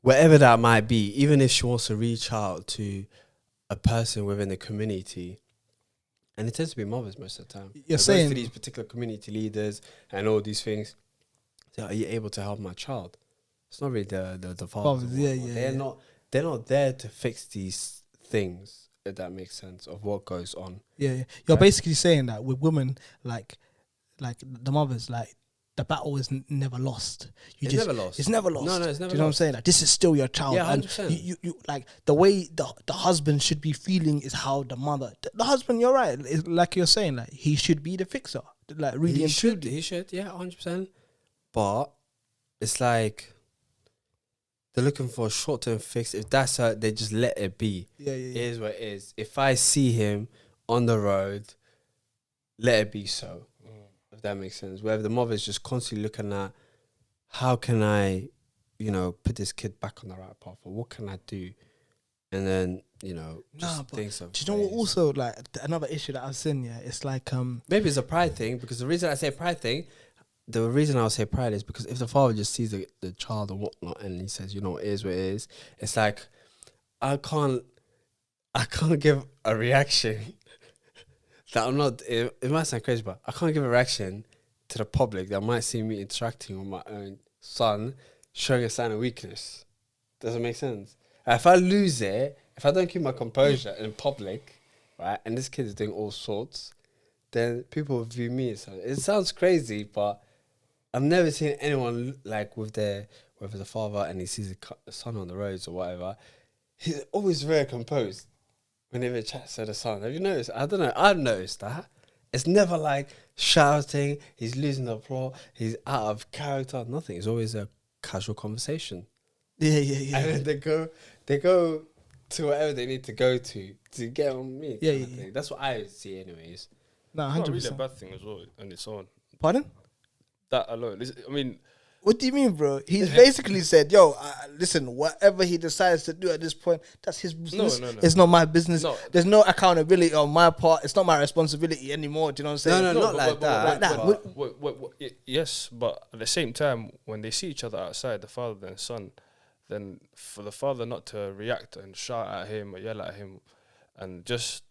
wherever that might be, even if she wants to reach out to a person within the community. And it tends to be mothers most of the time. You're It saying- goes to these particular community leaders and all these things. So are you able to help my child? It's not really the fathers. Fathers, yeah. They're not there to fix these things, if that makes sense, of what goes on. Yeah. You're Right. basically saying that with women, like the mothers, like the battle is never lost. It's never lost. It's never lost. No, it's never Do you know what I'm lost. saying? Like, this is still your child. Yeah, and 100%. you like the way the husband should be feeling is how the mother, the husband. You're right. It's like you're saying, like he should be the fixer. Like really, and truly. He should, yeah, 100%. But it's like they're looking for a short-term fix. If that's her, they just let it be. Yeah. It is what it is. If I see him on the road, let it be so. If that makes sense. Where the mother is just constantly looking at how can I, you know, put this kid back on the right path, or what can I do? And then, you know, just Nah, but things of do you know what? ways. Also, like another issue that I've seen, yeah, it's like Maybe it's a pride thing, because the reason I say pride thing, the reason I'll say pride is because if the father just sees the child and whatnot and he says, you know, it is what it is, it's like I can't give a reaction that I'm not. It might sound crazy, but I can't give a reaction to the public that might see me interacting with my own son, showing a sign of weakness. Does it make sense? If I lose it, if I don't keep my composure in public, right, and this kid is doing all sorts, then people will view me as something. It sounds crazy, but I've never seen anyone like whether the father and he sees a son on the roads or whatever, he's always very composed whenever he chats to the son. Have you noticed? I don't know. I've noticed that. It's never like shouting, he's losing the plot, he's out of character, nothing. It's always a casual conversation. yeah. And then they go to whatever they need to go to get on me. Yeah, kind of yeah. thing. That's what I see anyways. No, It's not really a 100%. bad thing as well on its own. Pardon? That alone. I mean, What do you mean, bro? He's basically said, "Yo, listen, whatever he decides to do at this point, that's his business. no. It's not my business. No. There's no accountability on my part. It's not my responsibility anymore." Do you know what I'm saying? No, not like that. Like that. Yes, but at the same time, when they see each other outside, the father and son, then for the father not to react and shout at him or yell at him, and just,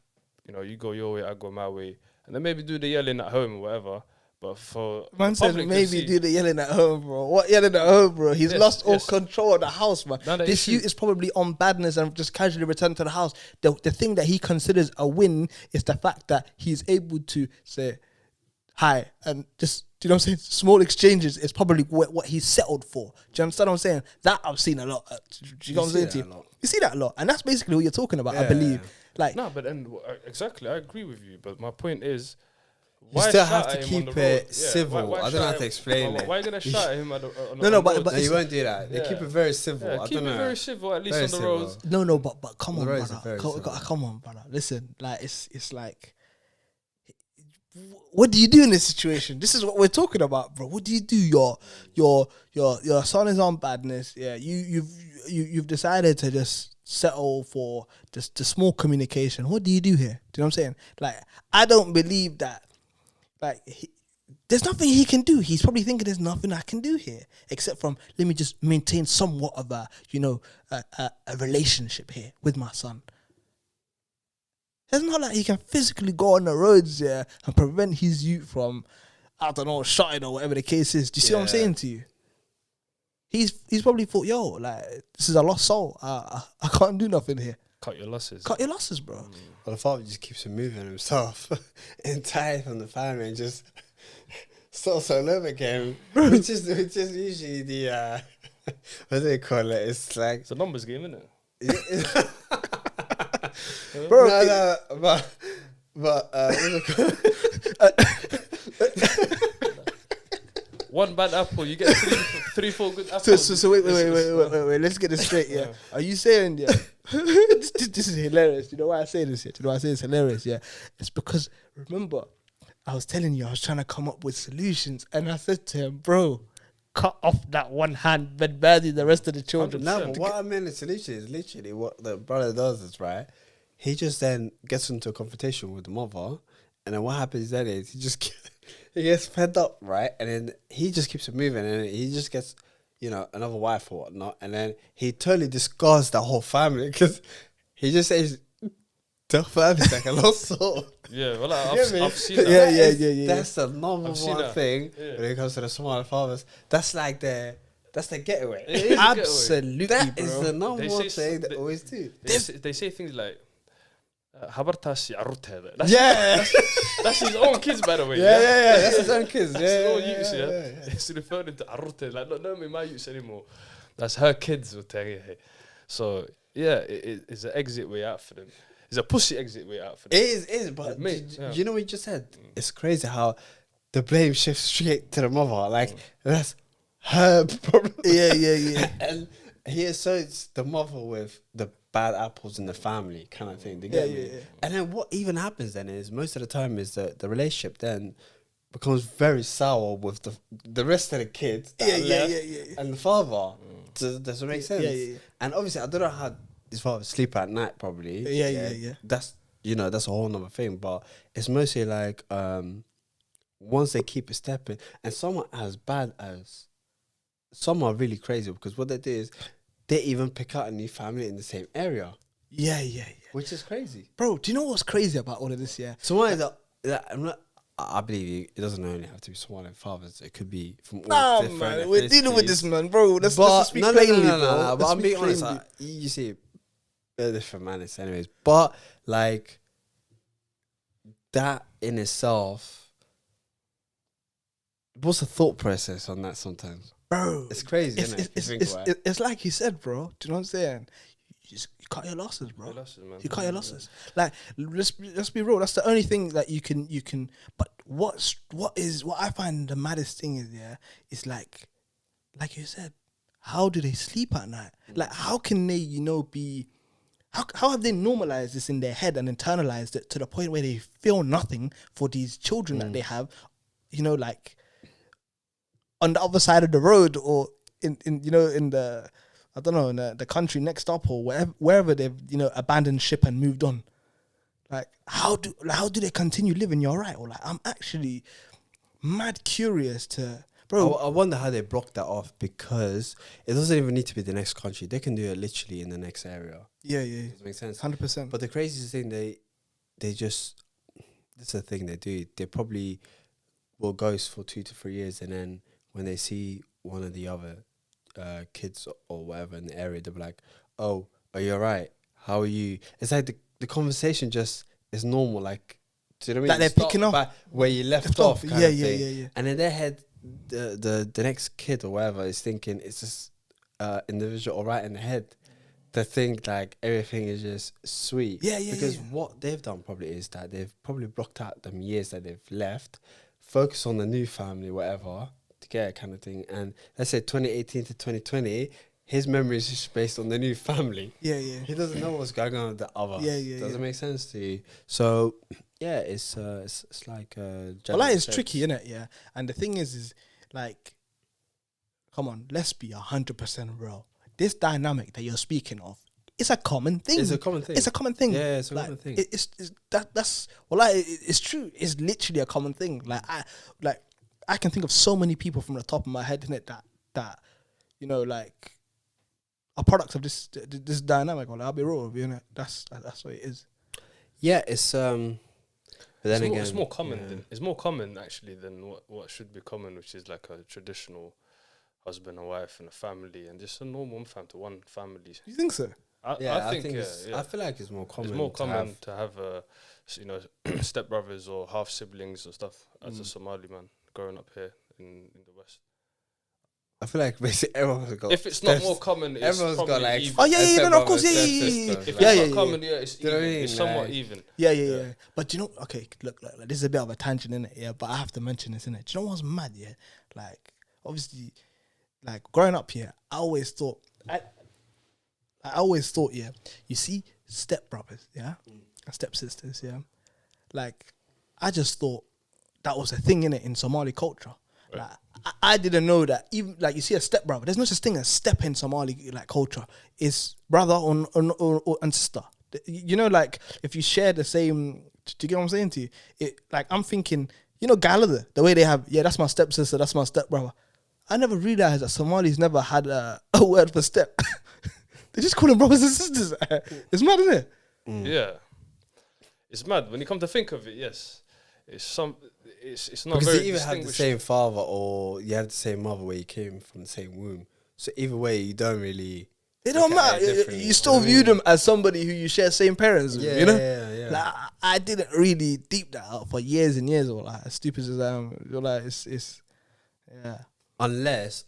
you know, you go your way, I go my way, and then maybe do the yelling at home or whatever. But for Man the said public to maybe see- do the yelling at home, bro. What yelling at home, bro? He's Yes, lost all yes. control of the house, man. Now the This issue- youth is probably on badness and just casually returned to the house. The thing that he considers a win is the fact that he's able to say hi and just, do you know what I'm saying? Small exchanges is probably what he's settled for. Do you understand what I'm saying? That I've seen a lot. Do you know what I'm see saying to that you? a lot. You see that a lot. And that's basically what you're talking about, I Yeah. believe. Like, No, but then exactly, I agree with you. But my point is, You why still shout have to at him on keep the it road? Yeah, civil. why I don't shout know how at to him? explain Why it. are you gonna shout at him on No, the but- road? but No, you it's- won't do that. They Yeah. keep it very civil. Yeah, I keep don't it know. very civil, at least Very on the civil. roads. no, but come The on, roads are brother. very simple. Come on, brother. Listen, like it's like, what do you do in this situation? This is what we're talking about, bro. What do you do? Your son is on badness. Yeah, you've decided to just settle for just the small communication. What do you do here? Do you know what I'm saying? Like, I don't believe that. Like, there's nothing he can do. He's probably thinking there's nothing I can do here except from let me just maintain somewhat of a a relationship here with my son. It's not like he can physically go on the roads, yeah, and prevent his youth from, I don't know, shotting or whatever the case is. Do you see what I'm Yeah. saying to you? He's probably thought, yo, like, this is a lost soul. I can't do nothing here. Cut your losses. Cut your losses, bro. Well, the father just keeps removing himself entirely from the family and just starts all over again, which is usually the what do they call it? It's like It's a numbers game, isn't it? Bro, no, but what's it called? One bad apple, you get three, 4 good apples. So wait. Let's get this straight, yeah. Are you saying, yeah, this is hilarious. You know why I say this? Yeah? Do you know why I say it's hilarious? Yeah, it's because remember, I was telling you I was trying to come up with solutions, and I said to him, "Bro, cut off that one hand, but bury the rest of the children." No, but what I mean, the solution is literally what the brother does is, right? He just then gets into a confrontation with the mother, and then what happens then is he gets fed up, right? And then he just keeps it moving, and he just gets, another wife or whatnot, and then he totally discards the whole family because he just says the family's like a lost soul. Yeah, well, You get me? I've seen that. Yeah. That's the number I've seen one that. thing Yeah. when it comes to the Somali fathers. That's like that's the getaway. It is a getaway. Absolutely, That bro. is the number They one say thing they always do. They say things like, "Habartaasi carruurteeda." That's his own kids, by the way. Yeah. That's his own kids. That's his own use, yeah. It's referring to carruurteeda. Like, not my use anymore. That's her kids. So, yeah, it's an exit way out for them. It's a pussy exit way out for them. It is, but Mate, yeah. you know what you just said? It's crazy how the blame shifts straight to the mother. Like, that's her problem. Yeah. And he associates the mother with the bad apples in the family kind of thing. They get me? Yeah. And then what even happens then is most of the time is the relationship then becomes very sour with the rest of the kids that are left and the father. Does it make sense? Yeah. And obviously, I don't know how his father sleep at night. Probably. Yeah. That's that's a whole nother thing. But it's mostly like once they keep it stepping, and someone as bad as some are really crazy because what they do is they even pick out a new family in the same area, Yeah. which is crazy. Bro, do you know what's crazy about all of this? Yeah. So why is that? I believe you. It doesn't only have to be Somali fathers. It could be from all Nah, different man, we're dealing with ethnicities. this, man, bro. Let's speak no, plainly, no, bro. But Let's I'm being speak honest. plainly. You see, they're different manners, anyways. But like that in itself, what's the thought process on that? Sometimes Bro, it's crazy, isn't it? If you think about it. it's like you said, bro. Do you know what I'm saying? You cut your losses, bro. You cut your losses. Like, let's be real. That's the only thing that you can. But what I find the maddest thing is like you said, how do they sleep at night? Like, how can they, be? How have they normalized this in their head and internalized it to the point where they feel nothing for these children that they have, like on the other side of the road or in the, I don't know, in the country next up or wherever they've, abandoned ship and moved on. Like, how do they continue living? You're right. Or like, I'm actually mad curious to, bro. I wonder how they block that off because it doesn't even need to be the next country. They can do it literally in the next area. Yeah. Does that make sense? 100%. But the craziest thing, they just, this is the thing they do. They probably will ghost for 2 to 3 years, and then when they see one of the other kids or whatever in the area, they'll be like, "Oh, are you alright? How are you?" It's like the conversation just is normal. Like, do you know what I mean? Like they're Stop picking up back where you left off. Kind of thing. Yeah. And in their head, the next kid or whatever is thinking it's just individual or right in the head. They think like everything is just sweet. Yeah. Because what they've done probably is that they've probably blocked out them years that they've left, focus on the new family, whatever, to get it kind of thing. And let's say 2018 to 2020, his memory is just based on the new family. Yeah. He doesn't know what's going on with the other. Yeah. Doesn't make sense to you. So yeah, it's like Well, that is tricky, innit? Yeah. And the thing is like, come on, let's be 100% real. This dynamic that you're speaking of, it's a common thing. It's a common thing. It's a common thing. Yeah, it's a like, common thing. It's true. It's literally a common thing. I can think of so many people from the top of my head, innit, that like are products of this dynamic. Well, I'll be real with you, innit? That's what it is. Yeah, it's But then again, it's more common. It's more common actually than what should be common, which is like a traditional husband and wife and a family, and just a normal one family. You think so? I think I feel like it's more common. It's more common to have stepbrothers or half siblings and stuff as a Somali man growing up here in the West. I feel like basically everyone's got. If it's not more common, it's everyone's got probably like. even. Oh yeah, no, of course, yeah. If it's not common, it's Do you know even. what I mean? It's somewhat Like- even. Yeah. But okay, look, this is a bit of a tangent, innit? Yeah, but I have to mention this, innit? Do you know what's mad? Yeah, like obviously, like growing up here, I always thought I always thought, yeah, you see step brothers, yeah, and step sisters, yeah. Like, I just thought that was a thing in it in Somali culture. Like, I didn't know that even like you see a step brother. There's no such thing as step in Somali like culture. It's brother or and sister. You know, like if you share the same. Do you get what I'm saying to you? It like I'm thinking, you know, Gallagher, the way they have, yeah, that's my stepsister, that's my step brother. I never realized that Somalis never had a word for step. They just call them brothers and sisters. It's mad, isn't it? Yeah, it's mad when you come to think of it. Yes, it's not Because very you either have the distinguished. same father or you have the same mother where you came from the same womb. So either way, you don't really. It don't look at matter. it differently, You still know what I view mean? them as somebody who you share same parents with, Yeah, you know? yeah. Like, I didn't really deep that out for years and years. Or like, as stupid as I am, you're like, it's yeah. Unless,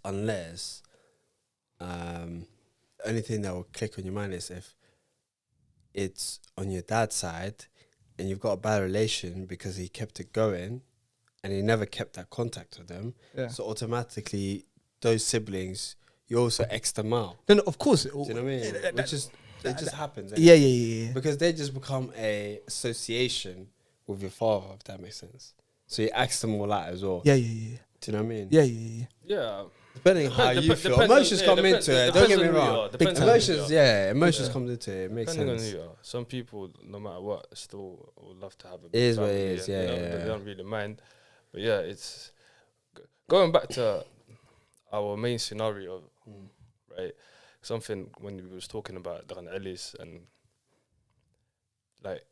only thing that will click on your mind is if it's on your dad's side and you've got a bad relation because he kept it going and he never kept that contact with them. Yeah. So automatically, those siblings, you also X them out. No, of course. Do you know what I mean? Which is, it just happens. Yeah. Because they just become a association with your father, if that makes sense. So you ask them all out as well. Yeah. Do you know what I mean? Yeah. Yeah, Depending on how you feel. Depends on- Emotions yeah, come depends- into it. depends Don't get me on who you wrong. are, depends on who you Emotions, are. yeah. Emotions Yeah. come into it. It makes Depending sense. on who you are. Some people, no matter what, still would love to have a It big is what it family is, and yeah, They yeah. don't really mind. But yeah, it's going back to our main scenario, right? Something when we was talking about Dan Ellis and like,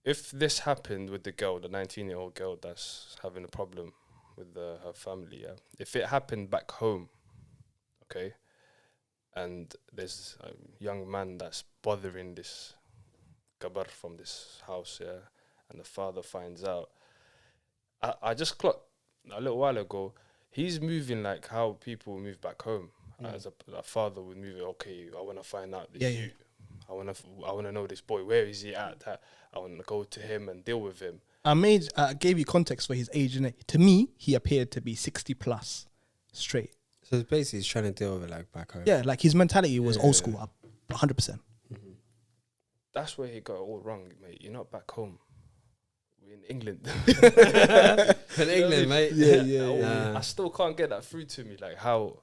if this happened with the girl, the 19-year-old girl that's having a problem with her family, yeah. If it happened back home, okay, and there's a young man that's bothering this gabar from this house, yeah, and the father finds out, I just clocked a little while ago, he's moving like how people move back home. As a father would move, okay, I want to find out this Yeah. youth. I want to know this boy. Where is he at? I want to go to him and deal with him. I gave you context for his age, innit? To me, he appeared to be 60 plus, straight. So it's basically he's trying to deal with it like back home. Yeah, like his mentality was Yeah. old school, 100%. That's where he got it all wrong, mate. You're not back home. We're in England. In England, mate. I still can't get that through to me, like how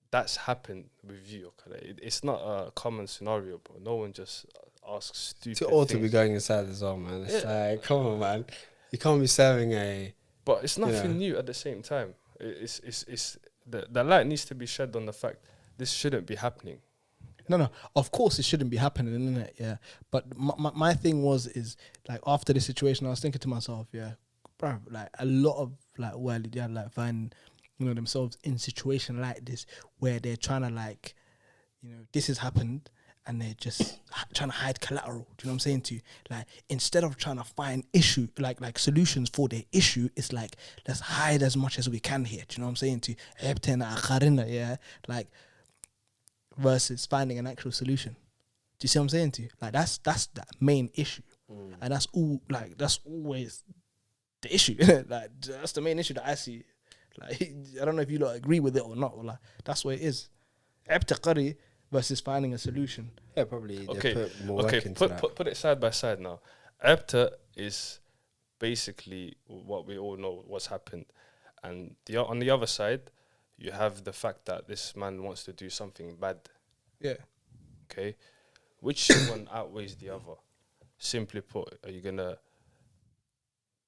that's happened with you. Okay? It's not a common scenario, bro. No one just asks stupid Too old things. to be going inside as well, man. It's Yeah. like, come on, man. You can't be serving a. But it's nothing Yeah. new at the same time. It's the light needs to be shed on the fact this shouldn't be happening. No. Of course, it shouldn't be happening, innit? Yeah. But my thing is like after the situation, I was thinking to myself, yeah, bro, like a lot of like like find themselves in situation like this where they're trying to like, this has happened and they're just trying to hide collateral. Do you know what I'm saying to you? Like instead of trying to find issue like solutions for their issue, it's like let's hide as much as we can here. Do you know what I'm saying to you? Yeah, like. Versus finding an actual solution. Do you see what I'm saying to you? Like that's that main issue, and that's always the issue. Like that's the main issue that I see. Like I don't know if you lot agree with it or not. Or like that's what it is. Ceebta Qari versus finding a solution. Yeah, probably. They Okay, put more work into that. put it side by side now. Ceebta is basically what we all know what's happened, and on the other side, you have the fact that this man wants to do something bad. Yeah. Okay, which one outweighs the other? Simply put, are you gonna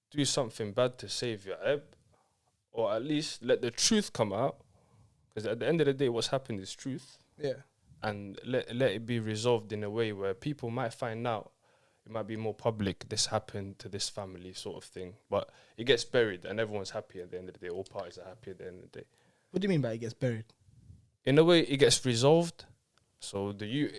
do something bad to save your ebb, or at least let the truth come out? Because at the end of the day, what's happened is truth, Yeah. and let it be resolved in a way where people might find out. It might be more public. This happened to this family, sort of thing. But it gets buried, and everyone's happy at the end of the day. All parties are happy at the end of the day. What do you mean by it gets buried? In a way, it gets resolved. So you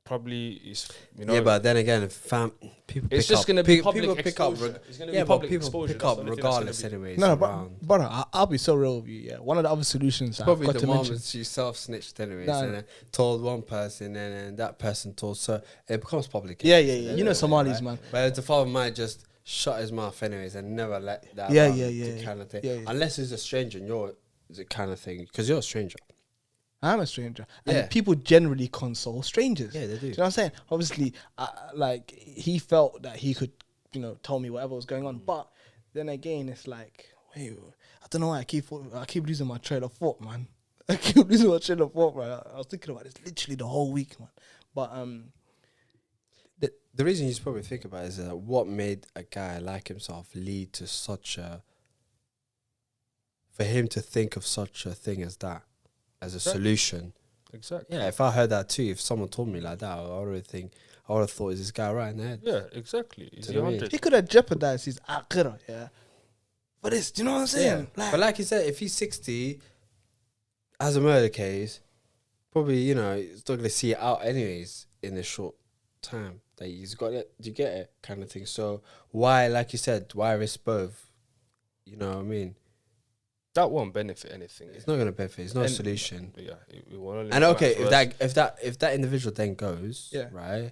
probably is, Yeah, but then again, people it's pick just up. going to be people public pick up. exposure. It's going to Yeah, be but public people exposure. pick That's up the only thing that's gonna regardless, be. anyways. No, around. but I'll be so real with you. Yeah, one of the other solutions I've Probably got the to mom mention. she self-snitched anyways, No, and no. then told one person, and then that person told. So it becomes public. Yeah. anyways, You know Somalis, right? man. But the father might just shut his mouth anyways and never let that. Yeah, around yeah. to kind of thing. Yeah. Unless he's a stranger, and you're the kind of thing because you're a stranger. I'm a stranger. Yeah. And people generally console strangers. Yeah, they do. Do you know what I'm saying? Obviously, like, he felt that he could, tell me whatever was going on. But then again, it's like, wait, I don't know why I keep losing my trail of thought, man. I keep losing my trail of thought, man. I was thinking about this literally the whole week, man. But The reason you should probably think about it is what made a guy like himself lead to for him to think of such a thing as that, as a solution. Exactly. Yeah, if I heard that too, if someone told me like that, I would have thought, is this guy right in the head? Yeah, exactly. Is Do he you know what I mean? 100? he could have jeopardized his akhirah, yeah. But it's, do you know what I'm saying? But like you said, if he's 60, as a murder case, probably, he's not going to see it out anyways in a short time. That he's got it, do you get it? Kind of thing. So why, like you said, why risk both? You know what I mean? That won't benefit anything. It's not going to benefit. It's not a And- solution. Yeah, it will only And okay, make matters worse. if that individual then goes, Yeah. right,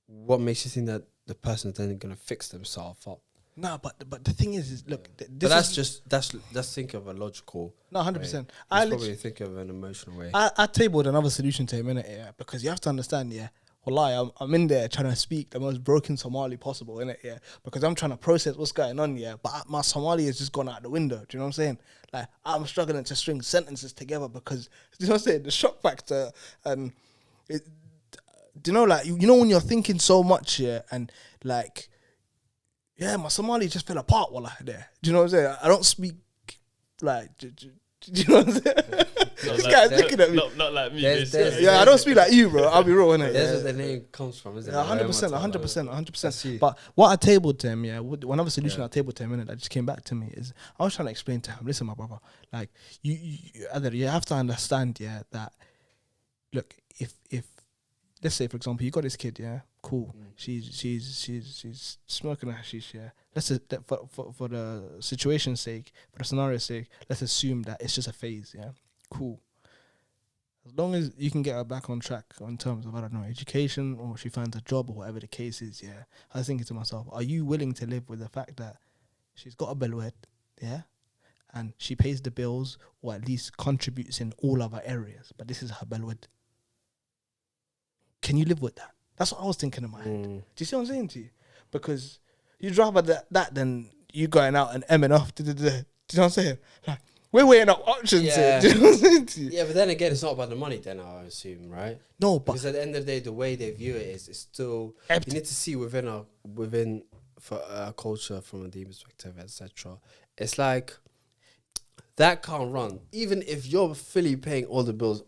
what makes you think that the person's then going to fix themselves up? No, but the thing is look, But that's think of a logical. no, 100%. He's I probably think of an emotional way. I tabled another solution to him, innit? Yeah, because you have to understand, yeah. Wallahi, I'm in there trying to speak the most broken Somali possible, innit? Yeah, because I'm trying to process what's going on, yeah. But my Somali has just gone out the window. Do you know what I'm saying? Like, I'm struggling to string sentences together because, do you know what I'm saying? The shock factor and it, do you know, like, when you're thinking so much, yeah, and like, yeah, my Somali just fell apart, wallah, there. Do you know what I'm saying? I don't speak like. Do you know what I'm saying? This guy's looking at me. Not like me. There's- basically. Yeah, I don't speak like you, bro. I'll be real, innit? That's Yeah. where the name comes from, isn't Yeah, it? 100%, Mataalo. 100%, 100%. That's you. But what I tabled to him, yeah, one other solution I tabled to him, that just came back to me is I was trying to explain to him, listen, my brother, like you have to understand, yeah, that look, if let's say for example you got this kid, yeah, cool, she's smoking a hashish, yeah. Let's say that for the situation's sake, for the scenario's sake, let's assume that it's just a phase, yeah, cool. As long as you can get her back on track in terms of, I don't know, education, or she finds a job or whatever the case is, yeah. I was thinking to myself, are you willing to live with the fact that she's got a belwed, yeah, and she pays the bills or at least contributes in all other areas, but this is her belwed? Can you live with that? That's what I was thinking in my head. Do you see what I'm saying to you? Because you'd rather that than you going out and emming off. Do you know what I'm saying? Like, we're weighing up options here. Yeah. Do you know what I'm saying to you? Yeah, but then again, it's not about the money. Then I assume, right? No, but Because at the end of the day, the way they view it is, it's still Empty. you need to see for our culture from a deep perspective, etc. It's like that can't run. Even if you're fully paying all the bills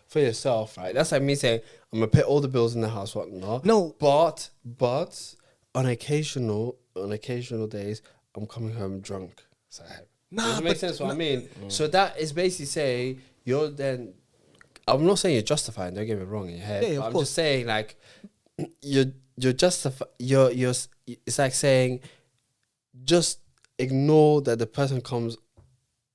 for yourself, right? That's like me saying I'm gonna pay all the bills in the house, whatnot. No. but on occasional days, I'm coming home drunk. So, does it make sense what I mean? So that is basically saying you're then. I'm not saying you're justifying. Don't get me wrong in your head. Yeah, of but I'm course. just saying like you're justifying. You're. It's like saying just ignore that the person comes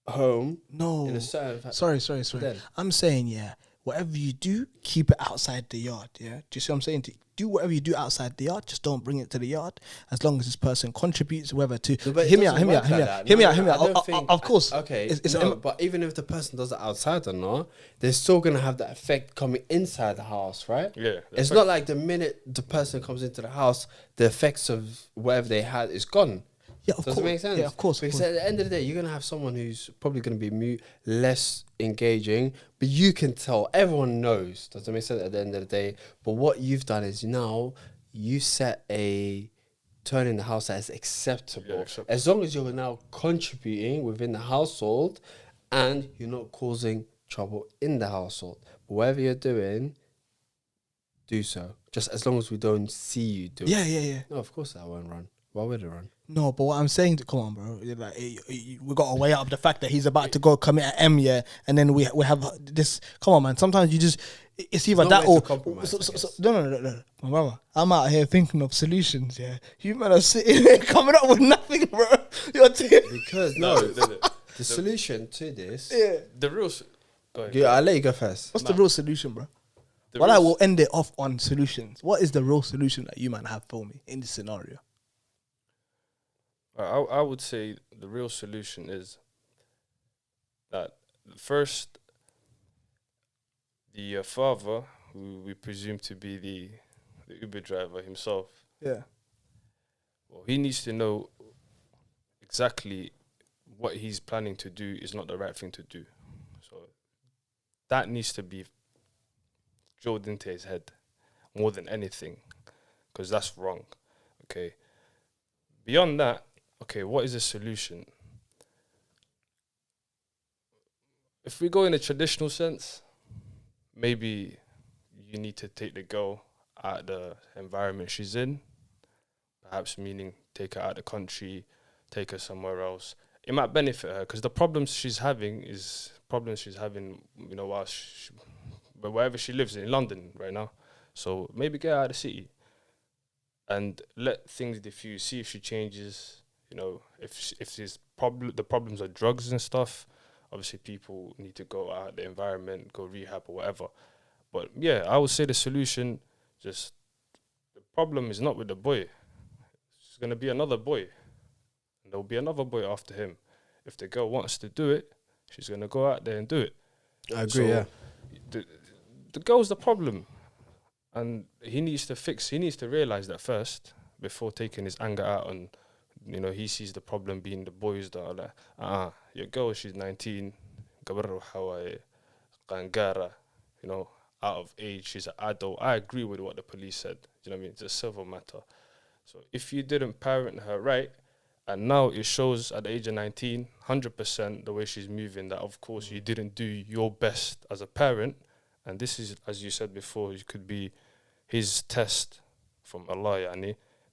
home No. in a certain. Sorry. Then. I'm saying, yeah, whatever you do, keep it outside the yard, yeah? Do you see what I'm saying? Do whatever you do outside the yard, just don't bring it to the yard, as long as this person contributes, whether to... No, but it hear me doesn't out. work like that. Hear me No, out. I don't think- Of course. Okay, It's no, but even if the person does it outside or not, they're still gonna have that effect coming inside the house, right? Yeah. It's not like the minute the person comes into the house, the effects of whatever they had is gone. Yeah, of Does course. it make sense? Yeah, of course. Because at the end of the day, you're gonna have someone who's probably gonna be less engaging, but you can tell. Everyone knows. Does it make sense? At the end of the day, but what you've done is now you set a turn in the house that is acceptable. Yeah, acceptable. As long as you're now contributing within the household, and you're not causing trouble in the household. But whatever you're doing, do so. Just as long as we don't see you do it. Yeah. No, of course that won't run. Why would it run? No, but what I'm saying, come on, bro. You're like, we got to weigh up the fact that he's about to go commit an M, yeah, and then we have this. Come on, man. Sometimes you just, it's either no that way or to compromise, I guess. no, my brother. I'm out here thinking of solutions. Yeah, you man are sitting there coming up with nothing, bro. You're Because the solution to this. yeah. The real. Go ahead. Yeah, I'll let you go first. What's the real solution, bro? The Well, I real will end it off on solutions. What is the real solution that you man have for me in this scenario? I would say the real solution is that first, the father, who we presume to be the Uber driver himself, Yeah. well, he needs to know exactly what he's planning to do is not the right thing to do. So that needs to be drilled into his head more than anything, because that's wrong. Okay. Beyond that, okay, what is the solution? If we go in a traditional sense, maybe you need to take the girl out of the environment she's in, perhaps meaning take her out of the country, take her somewhere else. It might benefit her because the problems she's having, while but wherever she lives in London right now. So maybe get her out of the city and let things diffuse. See if she changes. If the problems are drugs and stuff. Obviously, people need to go out the environment, go rehab or whatever. But yeah, I would say the solution, just the problem is not with the boy. It's gonna be another boy, and there'll be another boy after him. If the girl wants to do it, she's gonna go out there and do it. I agree. So Yeah. The girl's the problem, and he needs to realize that first before taking his anger out on. He sees the problem being the boys that are like, your girl, she's 19, out of age, she's an adult. I agree with what the police said. Do you know what I mean? It's a civil matter. So if you didn't parent her right, and now it shows at the age of 19, 100% the way she's moving, that of course you didn't do your best as a parent, and this is, as you said before, it could be his test from Allah,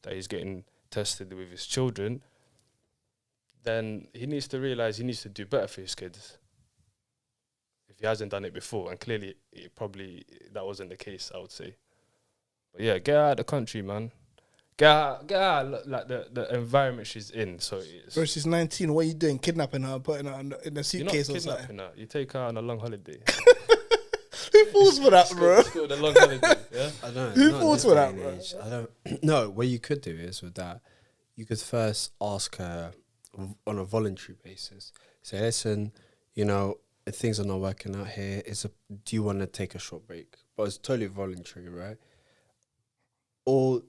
that he's getting tested with his children, then he needs to realize he needs to do better for his kids if he hasn't done it before, and clearly that wasn't the case, I would say. But yeah, get out of the country, man. Get out like the environment she's in. So Bro, she's 19. What are you doing? Kidnapping her, putting her in a suitcase you're or not something? kidnapping her. You take her on a long holiday. Who falls for that, bro? Let's go on a long holiday. Yeah. I don't Who know. falls for that, bro? I don't. No, what you could do is with that, you could first ask her on a voluntary basis. Say, listen, if things are not working out here, do you want to take a short break? But it's totally voluntary, right? Or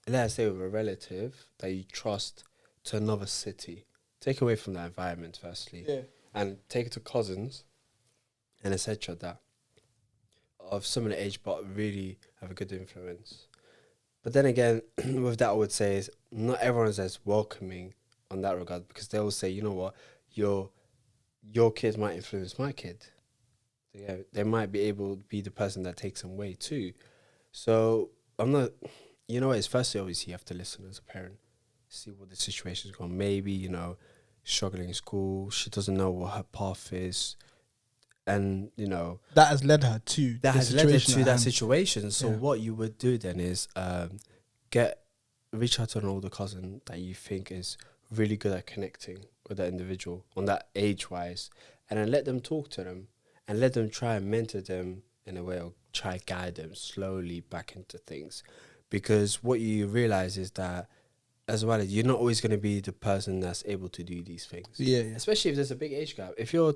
let's say with a relative that you trust to another city. Take away from that environment firstly. Yeah. And take it to cousins and etc. that of similar age but really have a good influence. But then again, with that I would say is not everyone is as welcoming on that regard, because they will say, you know what, your kids might influence my kid. Yeah, they might be able to be the person that takes them away too. So I'm not, it's firstly obviously you have to listen as a parent, see what the situation is going. Maybe, struggling in school, she doesn't know what her path is. And, that has led her to that situation. So Yeah. what you would do then is reach out to an older cousin that you think is really good at connecting with that individual on that age-wise, and then let them talk to them and let them try and mentor them in a way, or try guide them slowly back into things. Because what you realize is that as well, you're not always going to be the person that's able to do these things. Yeah. Especially if there's a big age gap. If you're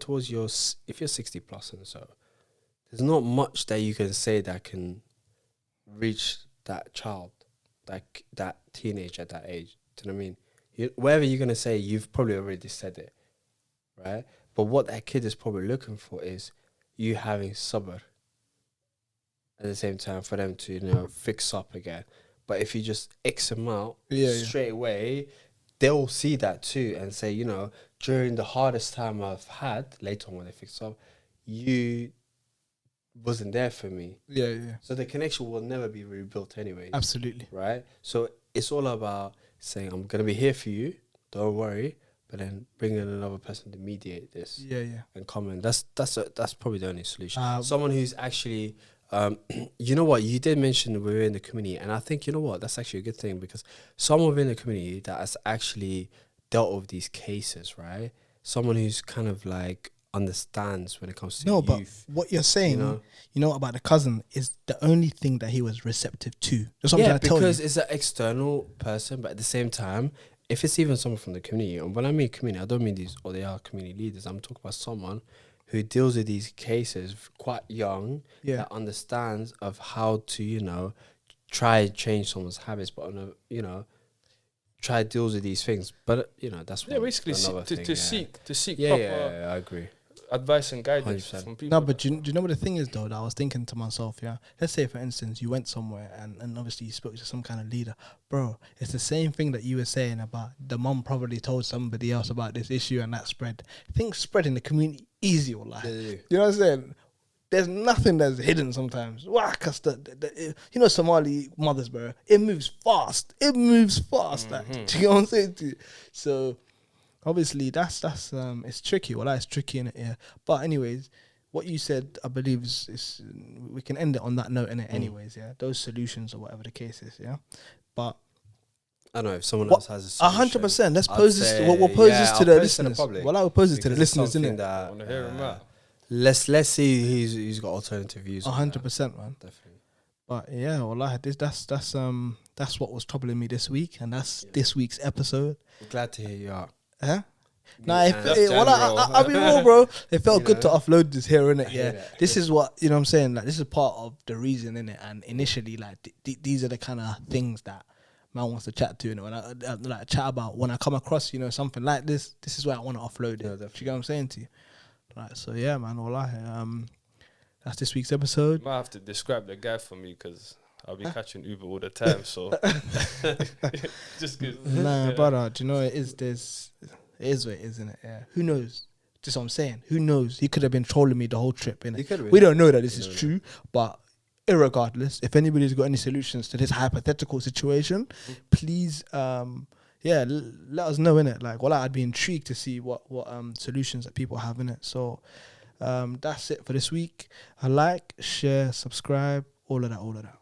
60 plus and so, there's not much that you can say that can reach that child, like that teenage at that age. Do you know what I mean? Whatever you're going to say, you've probably already said it, right? But what that kid is probably looking for is you having sabr at the same time for them to, fix up again. But if you just X them out straight away, they'll see that too and say, during the hardest time I've had, later on when they fix up, you wasn't there for me. Yeah. So the connection will never be rebuilt anyway. Absolutely. Right? So it's all about saying, I'm going to be here for you, don't worry, but then bring in another person to mediate this. Yeah. And comment. That's probably the only solution. Someone who's actually... you know what, you did mention we're in the community, and I think, that's actually a good thing, because someone within the community that has actually dealt with these cases, right? Someone who's kind of like understands when it comes to youth. But what you're saying, about the cousin is the only thing that he was receptive to. That's what I'm trying to tell you. Because it's an external person, but at the same time, if it's even someone from the community, and when I mean community, I don't mean they are community leaders. I'm talking about someone who deals with these cases quite young, Yeah. that understands of how to, you know, try change someone's habits, but on a, you know, try deals with these things. But you know, that's Yeah, basically another thing, to seek yeah, proper yeah, I agree. advice and guidance 100%. from people. No, but do you know what the thing is though? That I was thinking to myself, yeah. Let's say for instance, you went somewhere and obviously you spoke to some kind of leader, bro. It's the same thing that you were saying about the mum probably told somebody else about this issue and that spread. Things spread in the community easy, or like, you know what I'm saying? There's nothing that's hidden sometimes. Why? Cause you know, Somali mothers, bro. It moves fast. It moves fast. Like, do you know what I'm saying to you? So obviously that's it's tricky. Well, that's tricky in it, yeah. But anyways, what you said, I believe is we can end it on that note in it. Anyways, yeah. Those solutions or whatever the case is, yeah. But I don't know if someone else has a solution. 100%. Let's I'd pose this. say, We'll pose this I'll to the pose it to the listeners. public, Well, I will pose it to the because it's listeners, something innit? that, I want to hear him out. Let's see who's got alternative views. on that. 100%, man. Definitely. But yeah, well, that's what was troubling me this week, and that's this week's episode. I'm glad to hear you out. Huh? Nah, And I'll be real, bro. It felt You good to know? offload this here, innit? I Yeah. hear that. This is what, you know what I'm saying? Like, this is part of the reason, innit? And initially, like, these are the kind of things that man wants to chat to, you know, when I like chat about when I come across, you know, something like this. This is where I want to offload it. Yeah, Do definitely. you get what I'm saying to you? Right, so yeah, man, wallahi, that's this week's episode. You might have to describe the guy for me because I'll be catching Uber all the time. So just good. Nah, Yeah. brother, do you know it is what it is, isn't it? Yeah. Who knows? Just what I'm saying. Who knows? He could have been trolling me the whole trip, He innit? could have We been. don't know that this We is don't know. true, but irregardless, if anybody's got any solutions to this hypothetical situation, please, let us know, innit? Like, well, I'd be intrigued to see what solutions that people have in it. So, that's it for this week. Like, share, subscribe, all of that.